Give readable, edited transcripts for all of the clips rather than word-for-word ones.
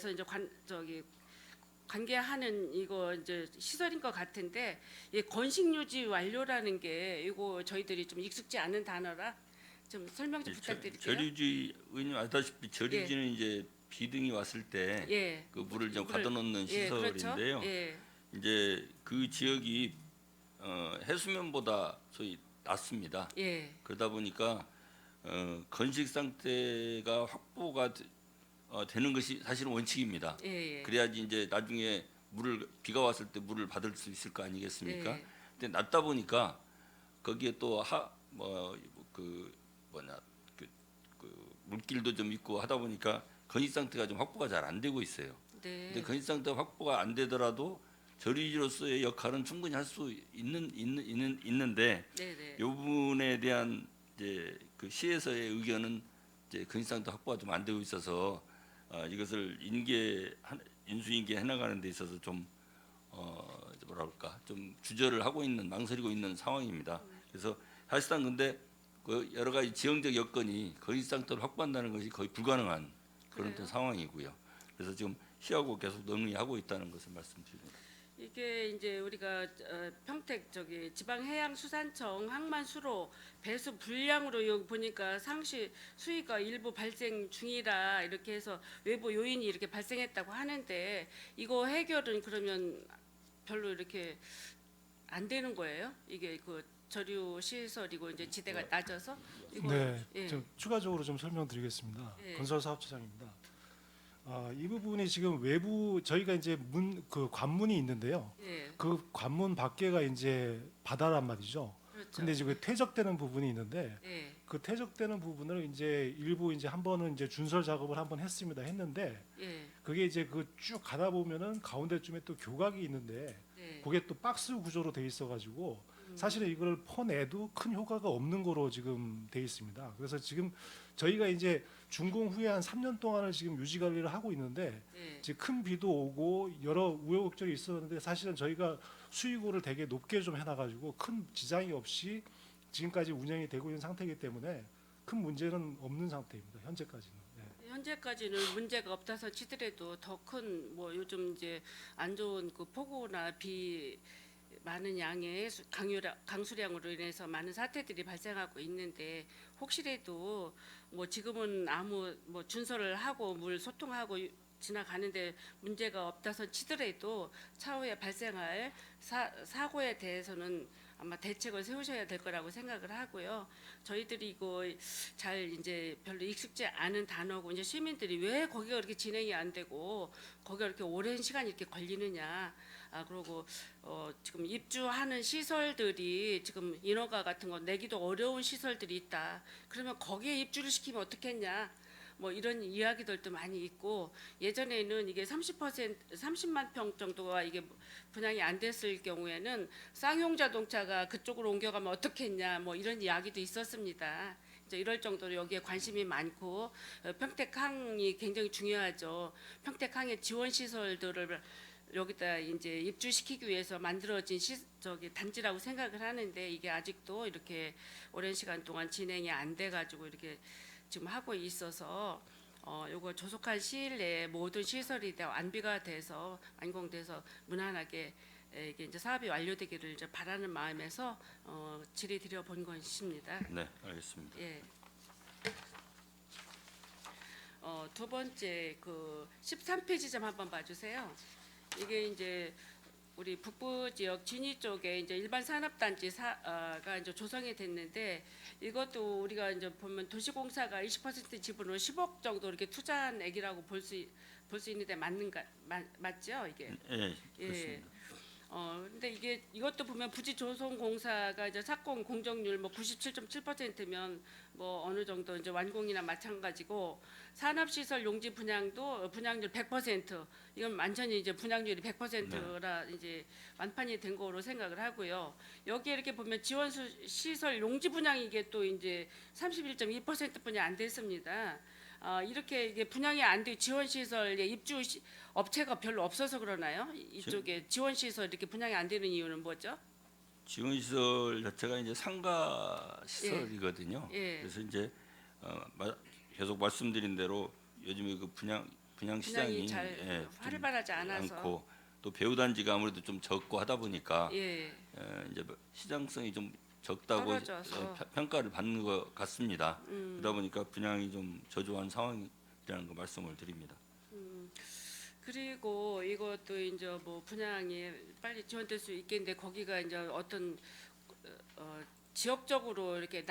그래서 이제 관계하는 이거 이제 시설인 것 같은데, 이 건식 유지 완료라는 게 이거 저희들이 좀 익숙지 않은 단어라 좀 설명 좀 부탁드릴게요. 저류지 의원님 아다시피 예, 저류지는 이제 비등이 왔을 때 예, 그 물을 좀 물을, 가둬놓는 예, 그렇죠. 시설인데요. 예, 이제 그 지역이 해수면보다 소위 낮습니다. 예, 그러다 보니까 건식 상태가 확보가 되는 것이 사실은 원칙입니다. 예, 예, 그래야지 이제 나중에 비가 왔을 때 물을 받을 수 있을 거 아니겠습니까? 예, 근데 낮다 보니까 거기에 또 그 물길도 좀 있고 하다 보니까 건식 상태가 좀 확보가 잘 안 되고 있어요. 근데 네, 건식 상태가 확보가 안 되더라도 저류지로서의 역할은 충분히 할 수 있는데 네, 네, 이 부분에 대한 이제 그 시에서의 의견은 이제 건식 상태 확보가 좀 안 되고 있어서 이것을 인수인계 해나가는 데 있어서 좀 뭐랄까 좀 주저를 하고 있는 망설이고 있는 상황입니다. 그래서 사실상 근데 그 여러 가지 지형적 여건이 건식 상태를 확보한다는 것이 거의 불가능한 그런 그래요? 상황이고요. 그래서 지금 시하고 계속 논의하고 있다는 것을 말씀드립니다. 이게 이제 우리가 평택 지방해양수산청 항만수로 배수 불량으로 여기 보니까 상시 수위가 일부 발생 중이라 이렇게 해서 외부 요인이 이렇게 발생했다고 하는데, 이거 해결은 그러면 별로 이렇게 안 되는 거예요? 이게 그 저류 시설이고 이제 지대가 낮아서 이거. 네, 예, 좀 추가적으로 좀 설명드리겠습니다. 예, 건설사업처장입니다. 이 부분이 지금 외부 저희가 이제 그 관문이 있는데요. 예, 그 관문 밖에가 이제 바다란 말이죠. 그렇죠. 근데 이제 그 퇴적되는 부분이 있는데 예, 그 퇴적되는 부분을 이제 일부 이제 한 번은 이제 준설 작업을 한번 했는데 예, 그게 이제 그 쭉 가다 보면은 가운데쯤에 또 교각이 있는데 예, 그게 또 박스 구조로 돼 있어가지고 사실은 이걸 퍼내도 큰 효과가 없는 거로 지금 돼 있습니다. 그래서 지금 저희가 이제 준공 후에 한 3년 동안을 지금 유지 관리를 하고 있는데 예, 지금 큰 비도 오고 여러 우여곡절이 있었는데 사실은 저희가 수위고를 되게 높게 좀 해놔가지고 큰 지장이 없이 지금까지 운영이 되고 있는 상태이기 때문에 큰 문제는 없는 상태입니다. 현재까지는. 네. 현재까지는 문제가 없다서 치더라도 더 큰 뭐 요즘 이제 안 좋은 그 폭우나 비 많은 양의 강수량으로 인해서 많은 사태들이 발생하고 있는데, 혹시라도 뭐 지금은 아무 뭐 준설을 하고 물 소통하고 지나가는데 문제가 없다서 치더라도 차후에 발생할 사고에 대해서는 아마 대책을 세우셔야 될 거라고 생각을 하고요. 저희들이 이거 잘 이제 별로 익숙지 않은 단어고, 이제 시민들이 왜 거기가 그렇게 진행이 안 되고 거기가 이렇게 오랜 시간이 이렇게 걸리느냐. 그리고 지금 입주하는 시설들이 지금 인허가 같은 거 내기도 어려운 시설들이 있다. 그러면 거기에 입주를 시키면 어떻겠냐. 뭐 이런 이야기들도 많이 있고, 예전에는 이게 30만 평 정도가 이게 분양이 안 됐을 경우에는 쌍용 자동차가 그쪽으로 옮겨가면 어떻겠냐, 뭐 이런 이야기도 있었습니다. 이제 이럴 정도로 여기에 관심이 많고, 평택항이 굉장히 중요하죠. 평택항의 지원 시설들을 여기다 이제 입주시키기 위해서 만들어진 단지라고 생각을 하는데, 이게 아직도 이렇게 오랜 시간 동안 진행이 안 돼가지고 이렇게 지금 하고 있어서 요거 조속한 시일 내에 모든 시설이 다 완비가 돼서 완공돼서 무난하게 이게 이제 사업이 완료되기를 이제 바라는 마음에서 질의드려 본 것입니다. 네, 알겠습니다. 예. 두 번째 그 13페이지 좀 한번 봐주세요. 이게 이제 우리 북부 지역 진위 쪽에 이제 일반 산업단지가 이제 조성이 됐는데, 이것도 우리가 이제 보면 도시공사가 20% 지분으로 10억 정도 이렇게 투자한 액이라고 볼 수 있는데 맞죠 이게? 예, 예. 그렇습니다. 근데 이것도 보면 부지조성공사가 이제 착공 공정률 뭐 97.7%면 뭐 어느 정도 이제 완공이나 마찬가지고, 산업시설 용지 분양도 분양률 100%, 이건 완전히 이제 분양률이 100%라 이제 완판이 된 거로 생각을 하고요. 여기 이렇게 보면 지원 시설 용지 분양 이게 또 이제 31.2%뿐이 안 됐습니다. 이렇게 이게 분양이 안 돼 지원 시설에 업체가 별로 없어서 그러나요? 이쪽에 지원 시설 이렇게 분양이 안 되는 이유는 뭐죠? 지원 시설 자체가 이제 상가 시설이거든요. 예. 그래서 이제 계속 말씀드린 대로 요즘에 그 분양 분양 분양이 시장이 잘 좀 활발하지 않아서 않고 또 배우 단지가 아무래도 좀 적고 하다 보니까 예 이제 시장성이 좀 적다고 떨어져서 평가를 받는 것 같습니다. 그러다 보니까 분양이 좀 저조한 상황이라는 거 말씀을 드립니다. 그리고 이것도 이제 뭐 분양이 빨리 지원될 수 있겠는데 거기가 이제 어떤 지역적으로 이렇게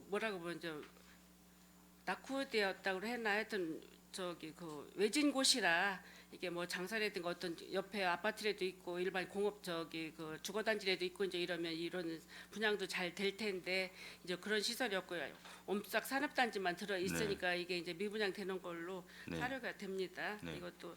뭐라고 먼저 낙후되었다고 해나 하여튼 저기 그 외진 곳이라 이게 뭐 장사라든가 어떤 옆에 아파트라도 있고 일반 공업 저기 그 주거 단지라도 있고 이제 이러면 이런 분양도 잘 될 텐데 이제 그런 시설이 없고요. 옴싹 산업 단지만 들어 있으니까 이게 이제 미분양 되는 걸로 네. 사료가 됩니다. 네. 이것도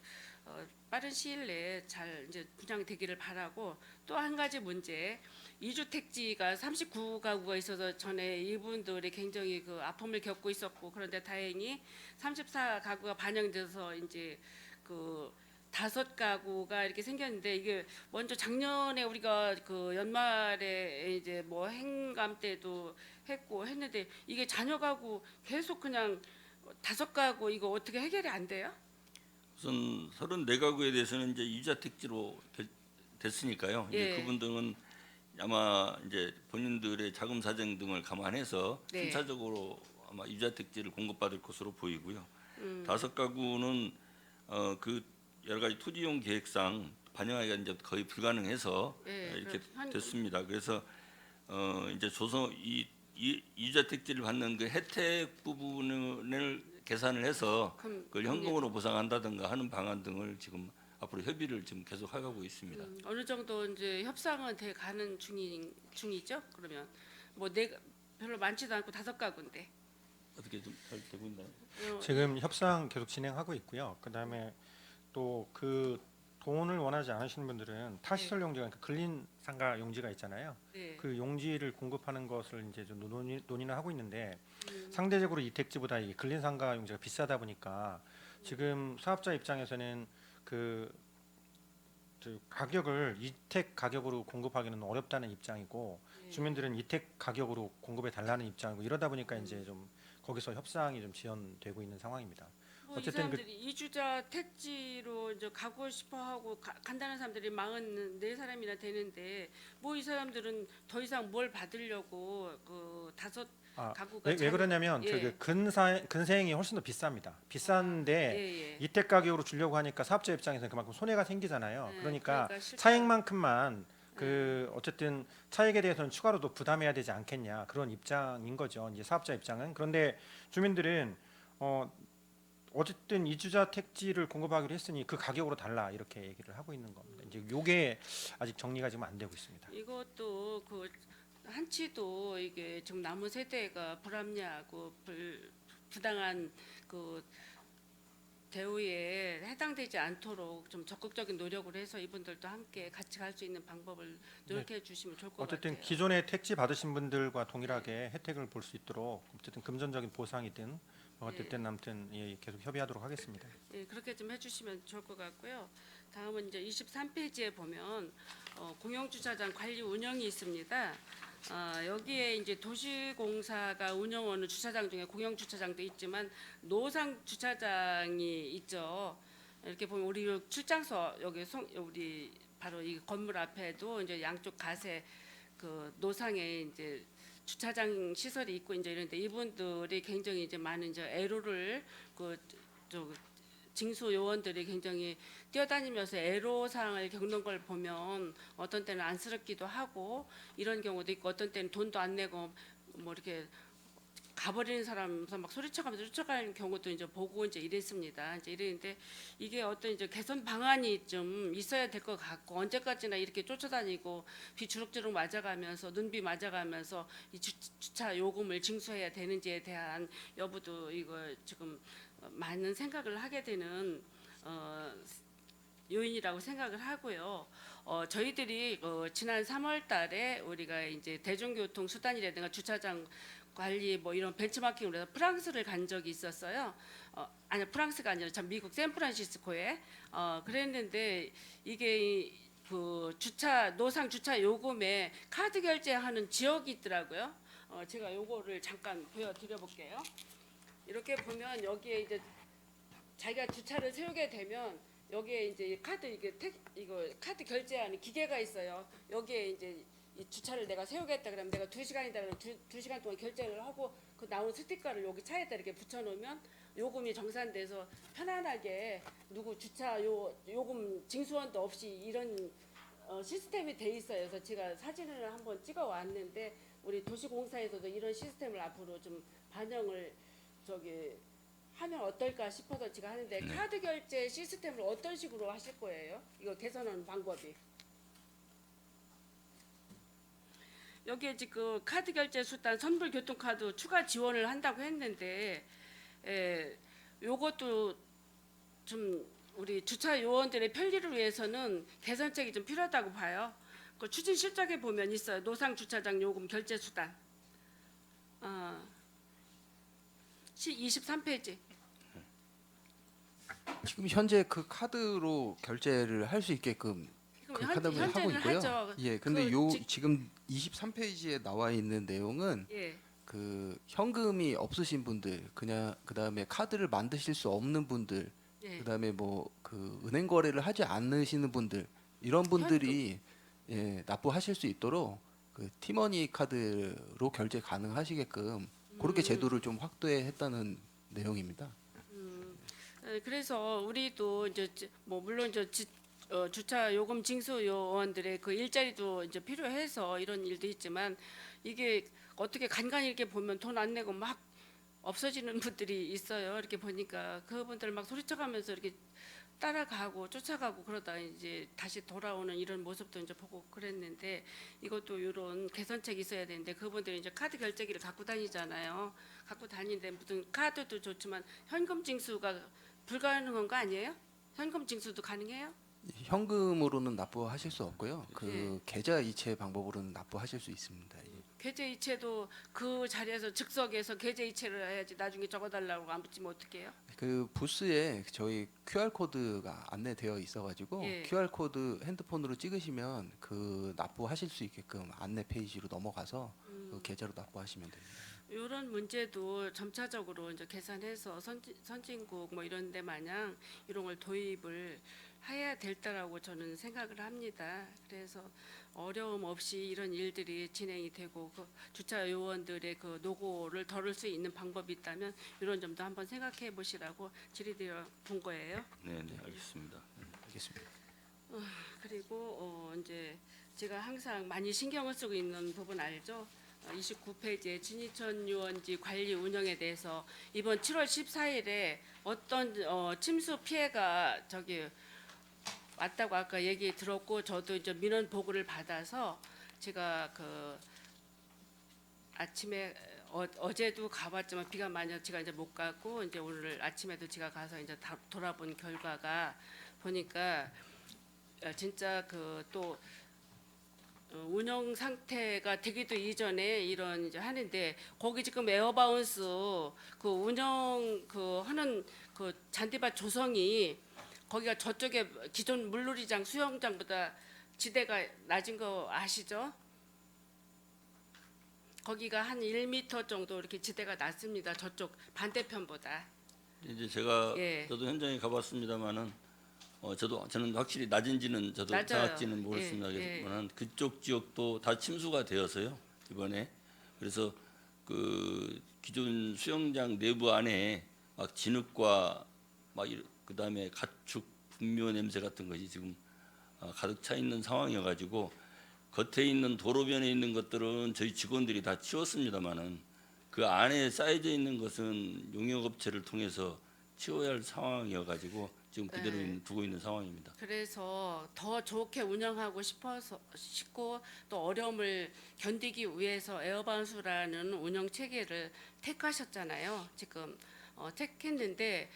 빠른 시일 내에 잘 이제 분양되기를 바라고 또 한 가지 문제 이주택지가 39가구가 있어서 전에 이분들이 굉장히 그 아픔을 겪고 있었고 그런데 다행히 34가구가 반영돼서 이제 그 5가구가 이렇게 생겼는데 이게 먼저 작년에 우리가 그 연말에 이제 뭐 행감 때도 했고 했는데 이게 자녀 가구 계속 그냥 5가구 이거 어떻게 해결이 안 돼요? 우선 34가구에 대해서는 이제 유자택지로 됐으니까요. 이제 예. 그분들은 아마 이제 본인들의 자금 사정 등을 감안해서 네. 순차적으로 아마 유자택지를 공급받을 것으로 보이고요. 5가구는 그 여러 가지 토지용 계획상 반영하기가 이제 거의 불가능해서 예, 이렇게 한- 됐습니다. 그래서 이제 이 유자택지를 받는 그 혜택 부분을 계산을 해서 그걸 현금으로 보상한다든가 하는 방안 등을 지금 앞으로 협의를 지금 계속 하고 있습니다. 어느 정도 이제 협상은 돼 가는 중이죠. 그러면 뭐 별로 많지도 않고 5가구인데. 어떻게 좀 잘 되고 있나요? 지금 협상 계속 진행하고 있고요. 그다음에 또 그 돈을 원하지 않으시는 분들은 타시설 용지가 그러니까 근린 상가 용지가 있잖아요. 네. 그 용지를 공급하는 것을 이제 좀 논의는 하고 있는데 상대적으로 이택지보다 이 근린 상가 용지가 비싸다 보니까 지금 사업자 입장에서는 그 가격을 이택 가격으로 공급하기는 어렵다는 입장이고 주민들은 이택 가격으로 공급해 달라는 입장이고 이러다 보니까 이제 좀 거기서 협상이 좀 지연되고 있는 상황입니다. 뭐이 어쨌든 그- 사람들이 이주자 택지로 이제 가고 싶어 하고 간다는 사람들이 44사람이나 되는데 뭐 이 사람들은 더 이상 뭘 받으려고 그 5가구가 왜 그러냐면 예. 저기 근세행이 훨씬 더 비쌉니다. 비싼데 예. 이택 가격으로 주려고 하니까 사업자 입장에서는 그만큼 손해가 생기잖아요. 네, 그러니까 싫다. 차익만큼만 그 어쨌든 차익에 대해서는 추가로도 부담해야 되지 않겠냐 그런 입장인 거죠. 이제 사업자 입장은. 그런데 주민들은 어쨌든 이주자 택지를 공급하기로 했으니 그 가격으로 달라 이렇게 얘기를 하고 있는 겁니다. 이제 요게 아직 정리가 지금 안 되고 있습니다. 이것도 그 한치도 이게 지금 남은 세대가 불합리하고 부당한 그 대우에 해당되지 않도록 좀 적극적인 노력을 해서 이분들도 함께 같이 갈 수 있는 방법을 노력해 주시면 좋을 것 어쨌든 같아요. 기존에 택지 받으신 분들과 동일하게 혜택을 볼 수 있도록 어쨌든 금전적인 보상이든 뭐가 됐든 아무튼 예, 계속 협의하도록 하겠습니다. 예, 그렇게 좀 해주시면 좋을 것 같고요. 다음은 이제 23페이지에 보면 공영주차장 관리 운영이 있습니다. 여기에 이제 도시공사가 운영하는 주차장 중에 공영주차장도 있지만 노상 주차장이 있죠. 이렇게 보면 우리 출장소 여기 우리 바로 이 건물 앞에도 이제 양쪽 가세 그 노상에 이제 주차장 시설이 있고 이제 이런데 이분들이 굉장히 이제 많은 이제 애로를 그저 징수 요원들이 굉장히 뛰어다니면서 애로사항을 겪는 걸 보면 어떤 때는 안쓰럽기도 하고 이런 경우도 있고 어떤 때는 돈도 안 내고 뭐 이렇게 가버리는 사람서 막 소리쳐가면서 쫓아가는 경우도 이제 보고 이제 이랬습니다. 이제 이랬는데 이게 어떤 이제 개선 방안이 좀 있어야 될 것 같고 언제까지나 이렇게 쫓아다니고 비 주룩주룩 맞아가면서 눈비 맞아가면서 이 주차 요금을 징수해야 되는지에 대한 여부도 이거 지금 많은 생각을 하게 되는 요인이라고 생각을 하고요. 저희들이 지난 3월달에 우리가 이제 대중교통 수단이라든가 주차장 관리 뭐 이런 벤치마킹으로 해서 프랑스를 간 적이 있었어요. 아니 프랑스가 아니라 참 미국 샌프란시스코에 그랬는데 이게 그 노상 주차 요금에 카드 결제하는 지역이 있더라고요. 제가 요거를 잠깐 보여드려 볼게요. 이렇게 보면 여기에 이제 자기가 주차를 세우게 되면 여기에 이제 카드 이거 카드 결제하는 기계가 있어요. 여기에 이제 이 주차를 내가 세우겠다 그러면 내가 2시간이다 그러면 2시간 동안 결제를 하고 그 나온 스티커를 여기 차에다 이렇게 붙여놓으면 요금이 정산돼서 편안하게 누구 주차 요금 징수원도 없이 이런 시스템이 돼 있어요. 그래서 제가 사진을 한번 찍어 왔는데 우리 도시공사에서도 이런 시스템을 앞으로 좀 반영을 하면 어떨까 싶어서 제가 하는데 네. 카드 결제 시스템을 어떤 식으로 하실 거예요? 이거 개선하는 방법이. 여기에 지금 카드 결제 수단 선불 교통카드 추가 지원을 한다고 했는데 요것도 좀 우리 주차 요원들의 편리를 위해서는 개선책이 좀 필요하다고 봐요. 그 추진 실적에 보면 있어요. 노상 주차장 요금 결제 수단. 23페이지. 지금 현재 그 카드로 결제를 할 수 있게끔 그 카드를 하고 현재는 있고요. 하죠. 예, 근데 그 요 지- 지금 23페이지에 나와 있는 내용은 예. 그 현금이 없으신 분들, 그냥 그다음에 카드를 만드실 수 없는 분들, 예. 그다음에 뭐 그 은행 거래를 하지 않으시는 분들 이런 분들이 예, 납부하실 수 있도록 그 티머니 카드로 결제 가능하시게끔 그렇게 제도를 좀 확대했다는 내용입니다. 그래서 우리도 이제 뭐 물론 주차 요금 징수 요원들의 그 일자리도 이제 필요해서 이런 일도 있지만 이게 어떻게 간간히 이렇게 보면 돈 안 내고 막 없어지는 분들이 있어요. 이렇게 보니까 그분들 막 소리쳐가면서 이렇게 따라가고 쫓아가고 그러다 이제 다시 돌아오는 이런 모습도 이제 보고 그랬는데 이것도 이런 개선책이 있어야 되는데 그분들이 이제 카드 결제기를 갖고 다니잖아요. 갖고 다니는데 무슨 카드도 좋지만 현금 징수가 불가능한 거 아니에요? 현금 징수도 가능해요? 현금으로는 납부하실 수 없고요. 그 예. 계좌 이체 방법으로는 납부하실 수 있습니다. 예. 계좌 이체도 그 자리에서 즉석에서 계좌 이체를 해야지 나중에 적어달라고 안 붙이면 어떡해요? 그 부스에 저희 QR 코드가 안내되어 있어가지고 예. QR 코드 핸드폰으로 찍으시면 그 납부하실 수 있게끔 안내 페이지로 넘어가서 그 계좌로 납부하시면 됩니다. 이런 문제도 점차적으로 이제 계산해서 선진국 뭐 이런 데 마냥 이런 걸 도입을 해야 될 때라고 저는 생각을 합니다. 그래서 어려움 없이 이런 일들이 진행이 되고 그 주차 요원들의 그 노고를 덜을 수 있는 방법이 있다면 이런 점도 한번 생각해 보시라고 질의드려 본 거예요. 네, 네, 알겠습니다. 알겠습니다. 그리고 이제 제가 항상 많이 신경을 쓰고 있는 부분 알죠? 29페이지에 진이천 유원지 관리 운영에 대해서 이번 7월 14일에 어떤 침수 피해가 왔다고 아까 얘기 들었고 저도 이제 민원 보고를 받아서 제가 그 아침에 어제도 가봤지만 비가 많이 와서 제가 이제 못 가고 이제 오늘 아침에도 제가 가서 이제 다 돌아본 결과가 보니까 진짜 또 운영 상태가 되기도 이전에 이런 이제 하는데 거기 지금 에어바운스 그 운영 하는 그 잔디밭 조성이 거기가 저쪽에 기존 물놀이장 수영장보다 지대가 낮은 거 아시죠? 거기가 한 1m 정도 이렇게 지대가 낮습니다. 저쪽 반대편보다. 이제 제가 예. 저도 현장에 가봤습니다만은 저는 확실히 낮은지는 저도 낮아요. 정확지는 모르겠습니다만 예. 그쪽 지역도 다 침수가 되어서요 이번에. 그래서 그 기존 수영장 내부 안에 막 진흙과 막 그다음에 가축 분묘 냄새 같은 것이 지금 가득 차 있는 상황이어가지고 겉에 있는 도로변에 있는 것들은 저희 직원들이 다 치웠습니다만은 그 안에 쌓여져 있는 것은 용역업체를 통해서 치워야 할 상황이어가지고 지금 그대로 네. 두고 있는 상황입니다. 그래서 더 좋게 운영하고 싶고 또 어려움을 견디기 위해서 에어바운스라는 운영 체계를 택하셨잖아요. 지금 택했는데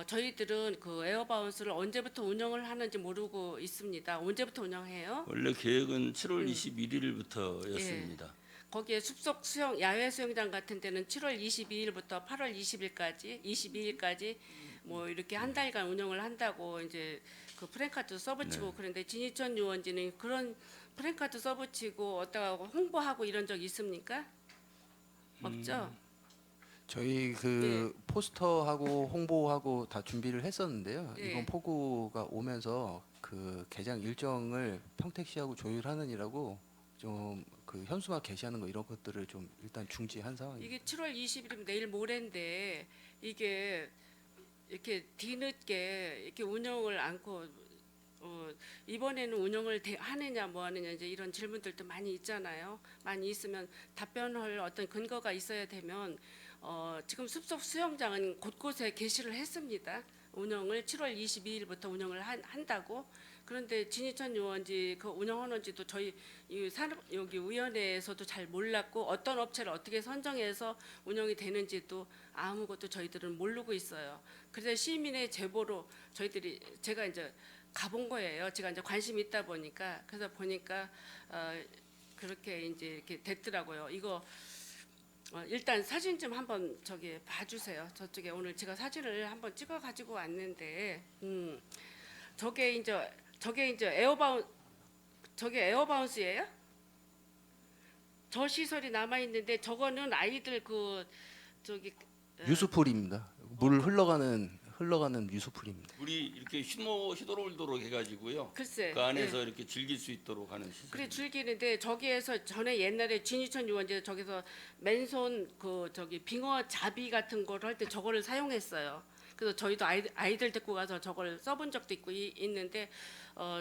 저희들은 그 에어바운스를 언제부터 운영을 하는지 모르고 있습니다. 언제부터 운영해요? 원래 계획은 7월 21일부터였습니다. 거기에 숲속 야외 수영장 같은 데는 7월 22일부터 8월 22일까지 뭐 이렇게 한 달간 운영을 한다고 이제 그 프랜카드 써붙이고 그런데 진이천 유원지는 그런 프랜카드 써붙이고 어디다가 홍보하고 이런 적 있습니까? 없죠. 저희 그 포스터하고 홍보하고 다 준비를 했었는데요. 네. 이번 폭우가 오면서 그 개장 일정을 평택시하고 조율하느니라고 좀 그 현수막 게시하는 거 이런 것들을 좀 일단 중지한 상황입니다. 이게 7월 20일이면 내일 모레인데 이게 이렇게 뒤늦게 이렇게 운영을 않고 이번에는 운영을 하느냐 뭐 하느냐 이제 이런 질문들도 많이 있잖아요. 많이 있으면 답변할 어떤 근거가 있어야 되면 지금 숲속 수영장은 곳곳에 게시를 했습니다. 운영을 7월 22일부터 운영을 한다고. 그런데 진희천 유원지 그 운영하는지도 저희 이 산업 여기 위원회에서도 잘 몰랐고 어떤 업체를 어떻게 선정해서 운영이 되는지도 아무것도 저희들은 모르고 있어요. 그래서 시민의 제보로 저희들이 제가 이제 가본 거예요. 제가 이제 관심이 있다 보니까 그래서 보니까 그렇게 이제 이렇게 됐더라고요. 이거 일단 사진 좀 한번 저기 봐주세요. 저쪽에 오늘 제가 사진을 한번 찍어 가지고 왔는데 저게 이제 저게 에어바운스예요? 저 시설이 남아 있는데 저거는 아이들 그 저기 유수풀입니다. 물 흘러가는 유수풀입니다. 물이 이렇게 휘도록 해가지고요. 글쎄 그 안에서 이렇게 즐길 수 있도록 하는 시설. 그래 즐기는데 저기에서 전에 옛날에 진유천 유원지 저기서 맨손 그 저기 빙어 잡이 같은 걸 할 때 저거를 사용했어요. 그래서 저희도 아이들 데리고 가서 저걸 써본 적도 있고 있는데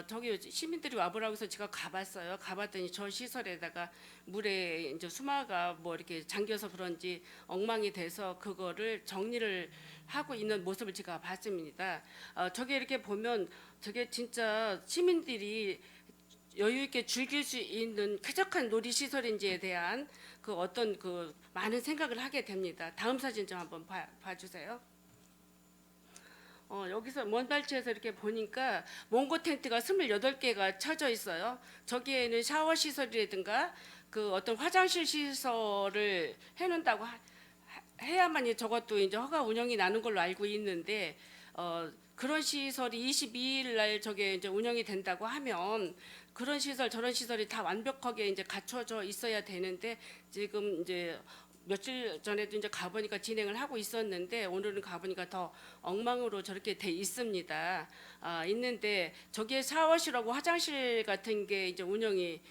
저기 시민들이 와보라고 해서 제가 가봤어요. 가봤더니 저 시설에다가 물에 이제 수마가 뭐 이렇게 잠겨서 그런지 엉망이 돼서 그거를 정리를 하고 있는 모습을 제가 봤습니다. 저게 이렇게 보면 저게 진짜 시민들이 여유 있게 즐길 수 있는 쾌적한 놀이 시설인지에 대한 그 어떤 그 많은 생각을 하게 됩니다. 다음 사진 좀 한번 봐주세요. 여기서 먼발치에서 이렇게 보니까 몽고 텐트가 28개가 쳐져 있어요. 저기에는 샤워 시설이라든가 그 어떤 화장실 시설을 해놓는다고 해야만이 저것도 이제 허가 운영이 나는 걸로 알고 있는데 그런 시설이 22일 날 저게 이제 운영이 된다고 하면 그런 시설 저런 시설이 다 완벽하게 이제 갖춰져 있어야 되는데 지금 이제 며칠 전에도 이제 가보니까 진행을 하고 있었는데 오늘은 가보니까 더 엉망으로 저렇게 돼 있습니다. 있는데 저기에 샤워실하고 화장실 같은 게 이제 운영이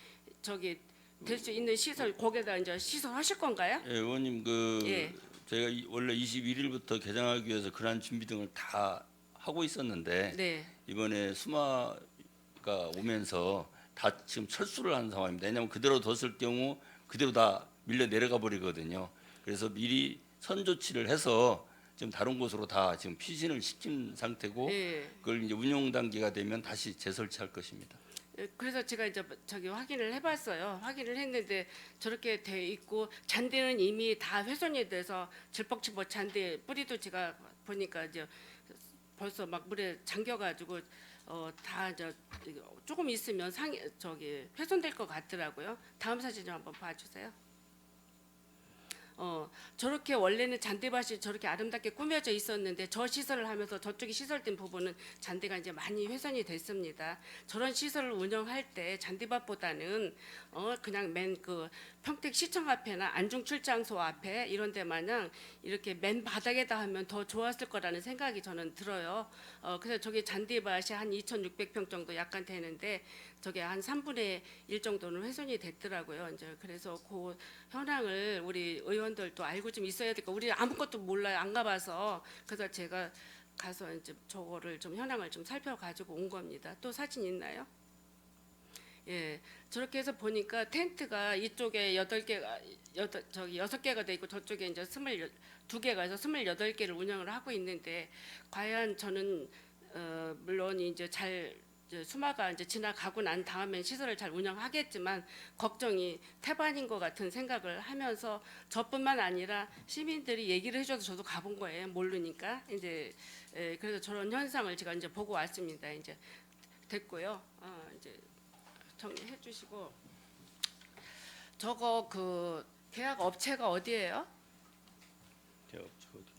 저기 될 수 있는 시설 거기다 이제 시설하실 건가요? 예, 의원님 그 예. 저희가 원래 21일부터 개장하기 위해서 그러한 준비 등을 다 하고 있었는데 네. 이번에 수마가 오면서 다 지금 철수를 한 상황입니다. 왜냐하면 그대로 뒀을 경우 그대로 다 밀려 내려가 버리거든요. 그래서 미리 선조치를 해서 지금 다른 곳으로 다 지금 피신을 시킨 상태고 예. 그걸 이제 운영 단계가 되면 다시 재설치할 것입니다. 그래서 제가 이제 저기 확인을 해봤어요. 확인을 했는데 저렇게 돼 있고 잔디는 이미 다 훼손이 돼서 질퍽질퍽 잔디 뿌리도 제가 보니까 이제 벌써 막 물에 잠겨가지고 다 이제 조금 있으면 저기 훼손될 것 같더라고요. 다음 사진 좀 한번 봐주세요. 저렇게 원래는 잔디밭이 저렇게 아름답게 꾸며져 있었는데 저 시설을 하면서 저쪽이 시설된 부분은 잔디가 이제 많이 훼손이 됐습니다. 저런 시설을 운영할 때 잔디밭보다는 그냥 맨 그 평택시청 앞에나 안중출장소 앞에 이런 데 마냥 이렇게 맨 바닥에다 하면 더 좋았을 거라는 생각이 저는 들어요. 그래서 저기 잔디밭이 한 2,600평 정도 약간 되는데 저게 한 3분의 1 정도는 훼손이 됐더라고요. 이제 그래서 그 현황을 우리 의원들도 알고 좀 있어야 될 거. 우리 아무것도 몰라요. 안 가봐서. 그래서 제가 가서 이제 저거를 좀 현황을 좀 살펴가지고 온 겁니다. 또 사진 있나요? 예, 저렇게 해서 보니까 텐트가 이쪽에 8개가 저기 6개가 돼 있고 저쪽에 이제 22개가 해서 28개를 운영을 하고 있는데 과연 저는 물론 이제 이제 수마가 이제 지나가고 난 다음에 시설을 잘 운영하겠지만 걱정이 태반인 것 같은 생각을 하면서 저뿐만 아니라 시민들이 얘기를 해줘서 저도 가본 거예요. 모르니까 이제 그래서 저런 현상을 제가 이제 보고 왔습니다. 이제 됐고요. 이제 정리해 주시고 저거 그 계약 업체가 어디예요?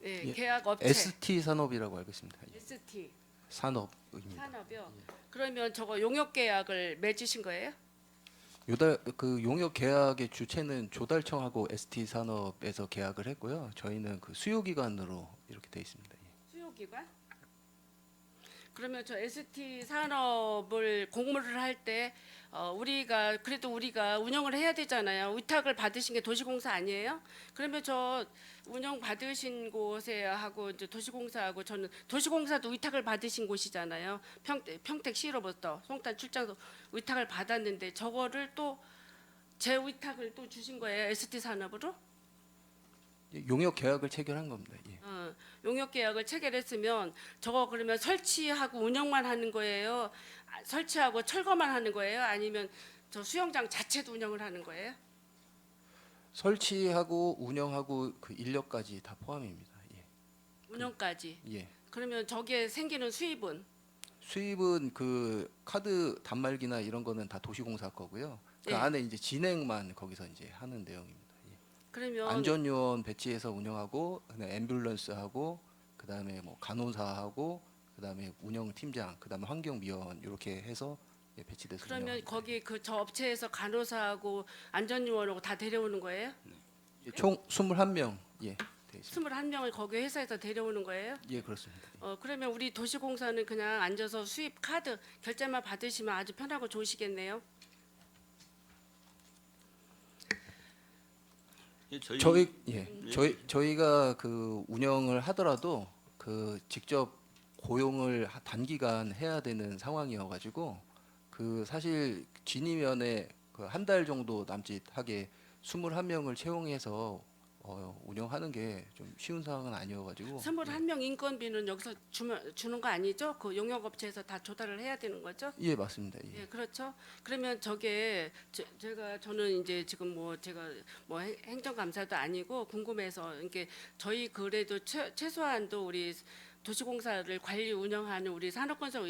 네, 예, 계약 업체 ST 산업이라고 알고 있습니다. ST 산업입니다. 산업이요. 그러면 저거 용역 계약을 맺으신 거예요? 요달 그 용역 계약의 주체는 조달청하고 ST 산업에서 계약을 했고요. 저희는 그 수요 기관으로 이렇게 돼 있습니다. 예. 수요기관? 그러면 저 ST 산업을 공모를 할 때 우리가 그래도 우리가 운영을 해야 되잖아요. 위탁을 받으신 게 도시공사 아니에요? 그러면 저 운영 받으신 곳에 하고 이제 도시공사하고 저는 도시공사도 위탁을 받으신 곳이잖아요. 평택시로부터 송탄 출장소 위탁을 받았는데 저거를 또 제 위탁을 또 주신 거예요. ST 산업으로? 예, 용역 계약을 체결한 겁니다. 예. 용역 계약을 체결했으면 저거 그러면 설치하고 운영만 하는 거예요? 설치하고 철거만 하는 거예요? 아니면 저 수영장 자체도 운영을 하는 거예요? 설치하고 운영하고 그 인력까지 다 포함입니다. 예. 운영까지. 예. 그러면 저기에 생기는 수입은 수입은 그 카드 단말기나 이런 거는 다 도시공사 거고요. 그 예. 안에 이제 진행만 거기서 이제 하는 내용입니다. 예. 그러면 안전요원 배치해서 운영하고 그다음에 앰뷸런스하고 그다음에 뭐 간호사하고 그다음에 운영팀장 그다음에 환경미화원 이렇게 해서 예, 배치돼서 그러면 운영합니다. 거기 그 저 업체에서 간호사하고 안전요원하고 다 데려오는 거예요? 예, 총 21명 예, 돼 있습니다. 21명을 거기 회사에서 데려오는 거예요? 예, 그렇습니다. 예. 그러면 우리 도시공사는 그냥 앉아서 수입 카드 결제만 받으시면 아주 편하고 좋으시겠네요. 예, 저희가 그 운영을 하더라도 그 직접 고용을 단기간 해야 되는 상황이어가지고 그 사실 진위면에 그 한 달 정도 남짓하게 21명을 채용해서 운영하는 게 좀 쉬운 상황은 아니어가지고 21명 인건비는 여기서 주는 거 아니죠? 그 용역업체에서 다 조달을 해야 되는 거죠? 예 맞습니다. 예. 예, 그렇죠. 그러면 저게 저는 이제 지금 뭐 제가 뭐 행정감사도 아니고 궁금해서 이게 저희 그래도 최소한도 우리 도시공사를 관리 운영하는 우리 산업건설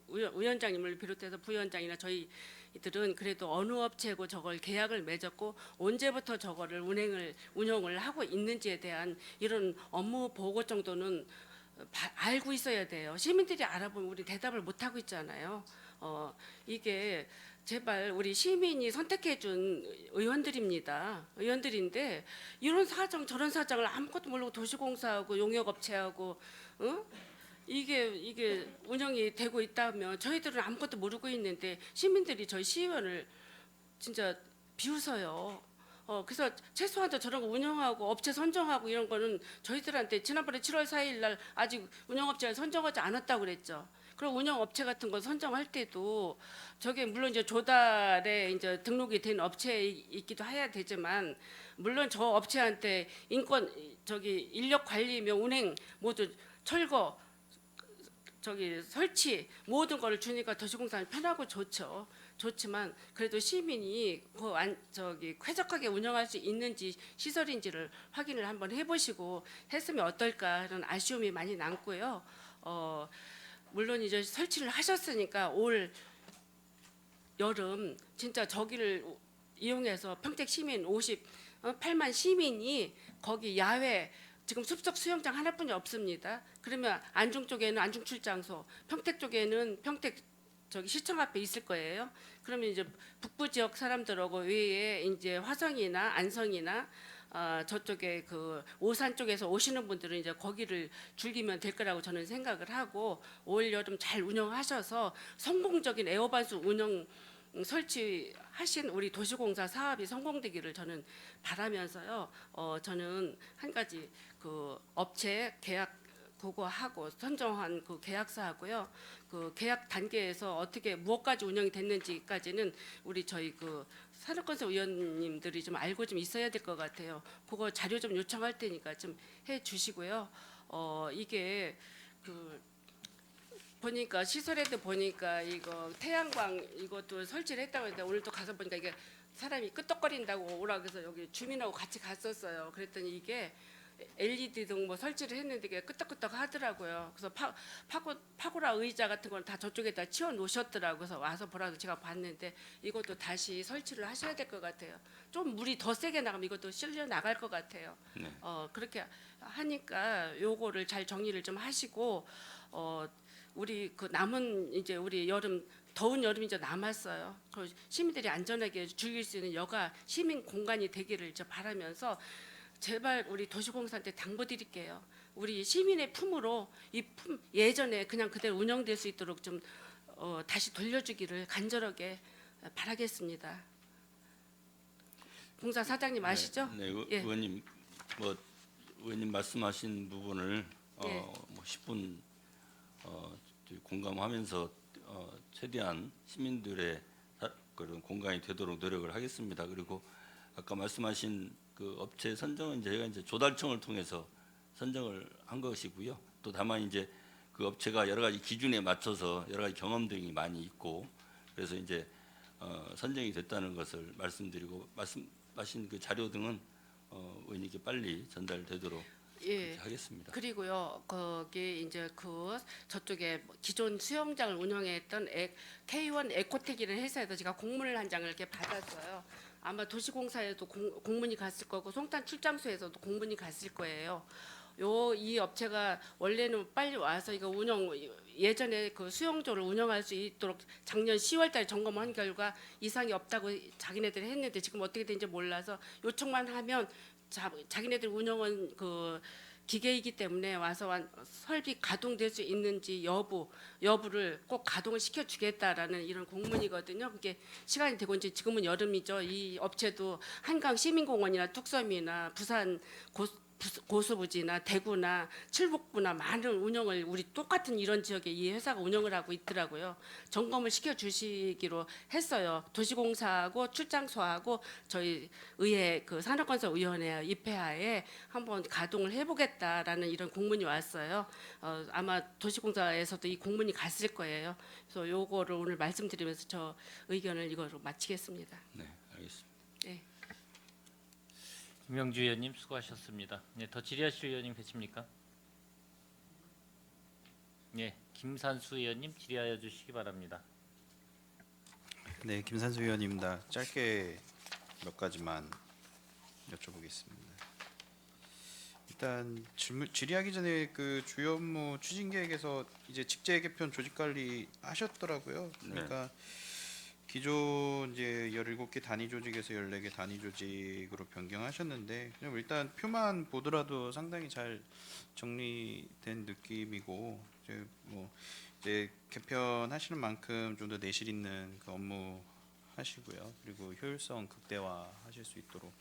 위원장님을 비롯해서 부위원장이나 저희들은 그래도 어느 업체고 저걸 계약을 맺었고 언제부터 저거를 운영을 하고 있는지에 대한 이런 업무 보고 정도는 알고 있어야 돼요. 시민들이 알아보면 우리 대답을 못 하고 있잖아요. 이게 제발 우리 시민이 선택해준 의원들입니다. 의원들인데 이런 사정 저런 사정을 아무것도 모르고 도시공사하고 용역업체하고 이게 운영이 되고 있다면 저희들은 아무것도 모르고 있는데 시민들이 저희 시의원을 진짜 비웃어요. 그래서 최소한도 저런 거 운영하고 업체 선정하고 이런 거는 저희들한테 지난번에 7월 4일 날 아직 운영업체를 선정하지 않았다고 그랬죠. 그럼 운영업체 같은 거 선정할 때도 저게 물론 이제 조달에 이제 등록이 된 업체이기도 해야 되지만 물론 저 업체한테 인력 관리며 운행 모두 철거 설치 모든 거를 주니까 도시공사는 편하고 좋죠. 좋지만 그래도 시민이 쾌적하게 운영할 수 있는지 시설인지를 확인을 한번 해보시고 했으면 어떨까 하는 아쉬움이 많이 남고요. 물론 이제 설치를 하셨으니까 올 여름 진짜 저기를 이용해서 평택 시민 58만 시민이 거기 야외 지금 숲속 수영장 하나뿐이 없습니다. 그러면 안중 쪽에는 안중 출장소, 평택 쪽에는 평택 시청 앞에 있을 거예요. 그러면 이제 북부 지역 사람들하고 외에 이제 화성이나 안성이나 저쪽에 그 오산 쪽에서 오시는 분들은 이제 거기를 즐기면 될 거라고 저는 생각을 하고 올 여름 잘 운영하셔서 성공적인 에어반수 운영 설치하신 우리 도시공사 사업이 성공되기를 저는 바라면서요. 저는 한 가지 그 업체 계약 그거하고 선정한 그 계약서하고요. 그 계약 단계에서 어떻게 무엇까지 운영이 됐는지까지는 우리 저희 그 산업건설 위원님들이 좀 알고 좀 있어야 될 것 같아요. 그거 자료 좀 요청할 테니까 좀 해주시고요. 이게 그 보니까 시설에도 보니까 이거 태양광 이것도 설치를 했다고 했는데 오늘 또 가서 보니까 이게 사람이 끄떡거린다고 오라 그래서 여기 주민하고 같이 갔었어요. 그랬더니 이게 LED 등 뭐 설치를 했는데 이게 끄떡끄떡 하더라고요. 그래서 파고라 의자 같은 건 다 저쪽에다 치워 놓으셨더라고요. 그래서 와서 보라고 제가 봤는데 이것도 다시 설치를 하셔야 될 것 같아요. 좀 물이 더 세게 나가면 이것도 실려 나갈 것 같아요. 그렇게 하니까 요거를 잘 정리를 좀 하시고 우리 그 남은 이제 우리 여름 더운 여름이 이제 남았어요. 그 시민들이 안전하게 즐길 수 있는 여가 시민 공간이 되기를 저 바라면서 제발 우리 도시공사한테 당부드릴게요. 우리 시민의 품으로 이 품 예전에 그냥 그대로 운영될 수 있도록 좀 다시 돌려주기를 간절하게 바라겠습니다. 공사 사장님 아시죠? 네, 예. 의원님 의원님 말씀하신 부분을 예. 뭐 10분 공감하면서 최대한 시민들의 그런 공간이 되도록 노력을 하겠습니다. 그리고 아까 말씀하신 그 업체 선정은 저희가 이제 조달청을 통해서 선정을 한 것이고요. 또 다만 이제 그 업체가 여러 가지 기준에 맞춰서 여러 가지 경험 등이 많이 있고 그래서 이제 선정이 됐다는 것을 말씀드리고 말씀하신 그 자료 등은 의원님께 빨리 전달되도록 예. 그렇게 하겠습니다. 그리고요 거기 이제 그 저쪽에 기존 수영장을 운영했던 K1 에코텍이라는 회사에서 제가 공문을 한 장을 이렇게 받았어요. 아마 도시공사에도 공문이 갔을 거고 송탄 출장소에서도 공문이 갔을 거예요. 이 업체가 원래는 빨리 와서 이거 예전에 그 수영조를 운영할 수 있도록 작년 10월달에 점검한 결과 이상이 없다고 자기네들이 했는데 지금 어떻게 된지 몰라서 요청만 하면 자기네들 운영은 그 기계이기 때문에 와서 설비 가동될 수 있는지 여부를 꼭 가동을 시켜주겠다라는 이런 공문이거든요. 그게 시간이 되고 이제 지금은 여름이죠. 이 업체도 한강 시민공원이나 뚝섬이나 부산 고수부지나 대구나 칠북부나 많은 운영을 우리 똑같은 이런 지역에 이 회사가 운영을 하고 있더라고요. 점검을 시켜주시기로 했어요. 도시공사하고 출장소하고 저희 의회 그 산업건설위원회 입회하에 한번 가동을 해보겠다라는 이런 공문이 왔어요. 아마 도시공사에서도 이 공문이 갔을 거예요. 그래서 요거를 오늘 말씀드리면서 저 의견을 이거로 마치겠습니다. 네, 알겠습니다. 네. 김명주 의원님 수고하셨습니다. 네, 더 질의하실 의원님 계십니까? 네, 김산수 의원님 질의하여 주시기 바랍니다. 네, 김산수 의원입니다. 짧게 몇 가지만 여쭤보겠습니다. 일단 질의하기 전에 그 주요 업무 추진 계획에서 이제 직제 개편 조직 관리 하셨더라고요. 그러니까 기존 이제 17개 단위 조직에서 14개 단위 조직으로 변경하셨는데 그냥 일단 표만 보더라도 상당히 잘 정리된 느낌이고 이제 개편하시는 만큼 좀 더 내실 있는 그 업무 하시고요. 그리고 효율성 극대화 하실 수 있도록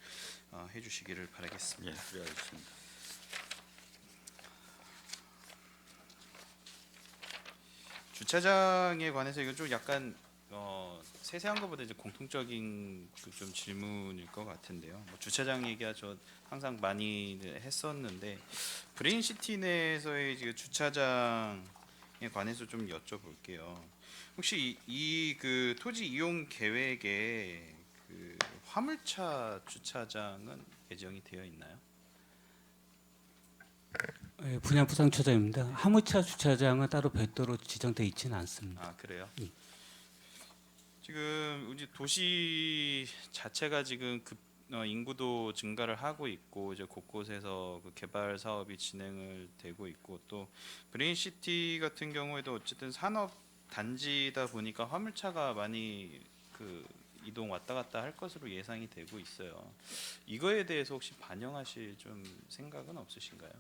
해주시기를 바라겠습니다. 예, 그래야겠습니다. 주차장에 관해서 이건 좀 약간 세세한 것보다 이제 공통적인 그좀 질문일 것 같은데요. 뭐 주차장 얘기가 저 항상 많이 했었는데 브레인시티 내에서의 이제 주차장에 관해서 좀 여쭤볼게요. 혹시 이 그 토지 이용 계획에 그 화물차 주차장은 예정이 되어 있나요? 예, 분양 부상 주차장입니다. 화물차 주차장은 따로 별도로 지정되어 있지는 않습니다. 아 그래요? 예. 지금 이제 도시 자체가 지금 인구도 증가를 하고 있고 이제 곳곳에서 그 개발 사업이 진행을 되고 있고 또 브레인시티 같은 경우에도 어쨌든 산업 단지다 보니까 화물차가 많이 그 이동 왔다 갔다 할 것으로 예상이 되고 있어요. 이거에 대해서 혹시 반영하실 좀 생각은 없으신가요?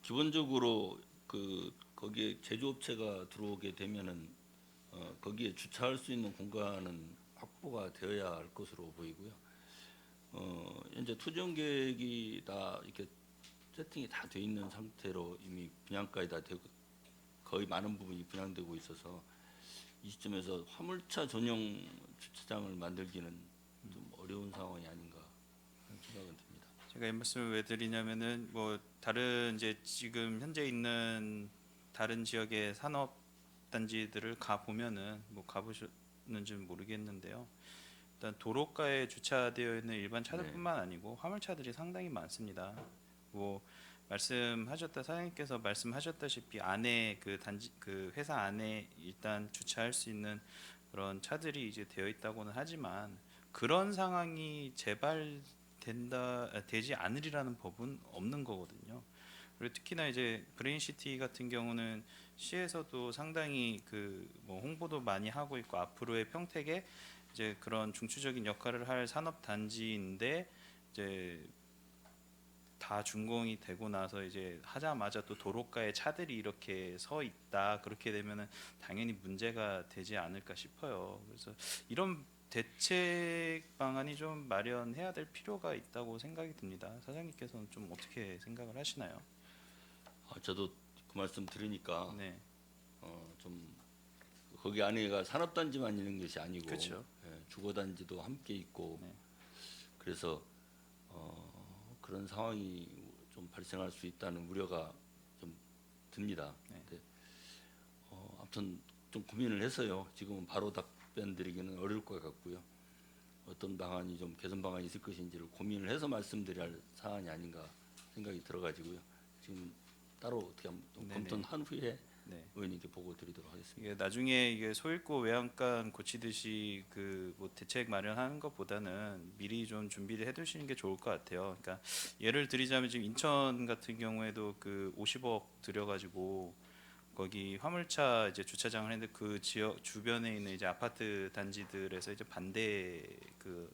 기본적으로 거기에 제조업체가 들어오게 되면은 거기에 주차할 수 있는 공간은 확보가 되어야 할 것으로 보이고요. 현재 토지용 계획이 다 이렇게 세팅이 다 돼 있는 상태로 이미 분양가에 다 되고 거의 많은 부분이 분양되고 있어서 이 시점에서 화물차 전용 주차장을 만들기는 좀 어려운 상황이 아닌가 하는 생각은 듭니다. 제가 이 말씀을 왜 드리냐면은 뭐 다른 이제 지금 현재 있는 다른 지역의 산업 단지들을 가 보면은 뭐 가보셨는지는 모르겠는데요. 일단 도로가에 주차되어 있는 일반 차들뿐만 아니고 화물차들이 상당히 많습니다. 뭐 사장님께서 말씀하셨다시피 안에 그 단지 그 회사 안에 일단 주차할 수 있는 그런 차들이 이제 되어 있다고는 하지만 그런 상황이 되지 않으리라는 법은 없는 거거든요. 그리고 특히나 이제 브레인시티 같은 경우는 시에서도 상당히 그 뭐 홍보도 많이 하고 있고 앞으로의 평택에 이제 그런 중추적인 역할을 할 산업 단지인데 이제 다 준공이 되고 나서 이제 하자마자 또 도로가에 차들이 이렇게 서 있다. 그렇게 되면은 당연히 문제가 되지 않을까 싶어요. 그래서 이런 대책 방안이 좀 마련해야 될 필요가 있다고 생각이 듭니다. 사장님께서는 좀 어떻게 생각을 하시나요? 저도 그 말씀 들으니까 네, 좀 거기 안에가 산업단지만 있는 것이 아니고 그렇죠. 주거단지도 함께 있고 네. 그래서 그런 상황이 좀 발생할 수 있다는 우려가 좀 듭니다. 네. 근데 아무튼 좀 고민을 해서요. 지금은 바로 답변 드리기는 어려울 것 같고요. 어떤 방안이 좀 개선 방안이 있을 것인지를 고민을 해서 말씀드려야 할 사안이 아닌가 생각이 들어가지고요. 지금 따로 어떻게 한번 좀 네네. 검토한 후에 네. 의원님께 보고 드리도록 하겠습니다. 이게 나중에 이게 소잃고 외양간 고치듯이 그 뭐 대책 마련하는 것보다는 미리 좀 준비를 해두시는 게 좋을 것 같아요. 그러니까 예를 들자면 지금 인천 같은 경우에도 그 50억 들여가지고 거기 화물차 이제 주차장을 했는데 그 지역 주변에 있는 이제 아파트 단지들에서 이제 반대 그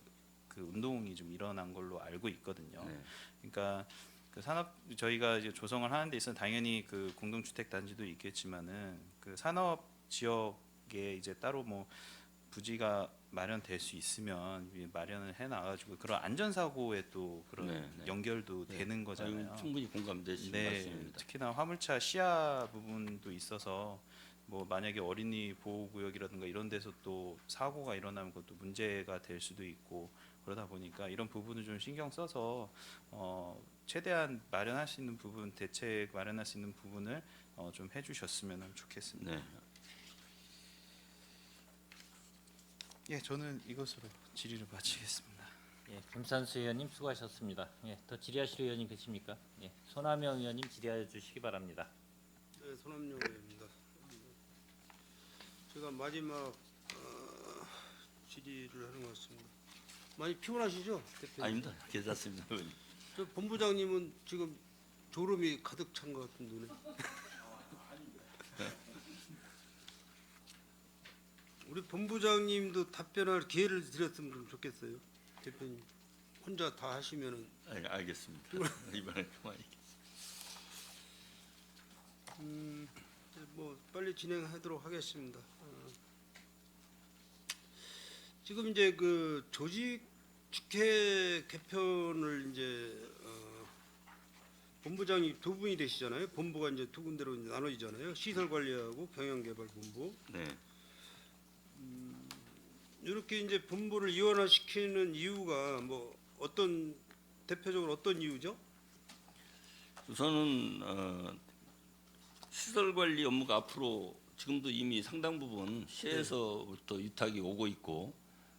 운동이 좀 일어난 걸로 알고 있거든요. 네. 그러니까 그 산업 저희가 이제 조성을 하는 데 있어서 당연히 그 공동주택 단지도 있겠지만은 그 산업 지역에 이제 따로 뭐 부지가 마련될 수 있으면 마련을 해 놔가지고 그런 안전사고에 또 그런 네, 네. 연결도 네. 되는 거잖아요. 아유, 충분히 공감되시는 네, 말씀입니다. 특히나 화물차 시야 부분도 있어서 뭐 만약에 어린이 보호구역이라든가 이런 데서 또 사고가 일어나면 그것도 문제가 될 수도 있고 그러다 보니까 이런 부분을 좀 신경 써서 최대한 마련할 수 있는 부분 대책 마련할 수 있는 부분을 좀 해주셨으면 좋겠습니다. 네. 예, 저는 이것으로 질의를 마치겠습니다. 예, 김산수 의원님 수고하셨습니다. 예, 더 질의하실 의원님 계십니까? 예, 손하명 의원님 질의하여 주시기 바랍니다. 네, 손함용 의원입니다. 제가 마지막 질의를 하는 것 같습니다. 많이 피곤하시죠, 대표님? 아닙니다. 괜찮습니다. 의원님. 저 본부장님은 지금 졸음이 가득 찬 것 같은 눈에. 우리 본부장님도 답변할 기회를 드렸으면 좀 좋겠어요. 대표님 혼자 다 하시면은 알겠습니다. 이번에 그만이겠습니다. 뭐 빨리 진행하도록 하겠습니다. 지금 이제 그 조직 직회 개편을 이제 본부장이 두 분이 되시잖아요. 본부가 이제 두 군데로 이제 나눠지잖아요. 시설관리하고 경영개발본부. 네. 이렇게 이제 본부를 이원화시키는 이유가 뭐 어떤 대표적으로 어떤 이유죠? 우선은 시설 관리 업무가 앞으로 지금도 이미 상당 부분 시에서부터 위탁이 오고 있고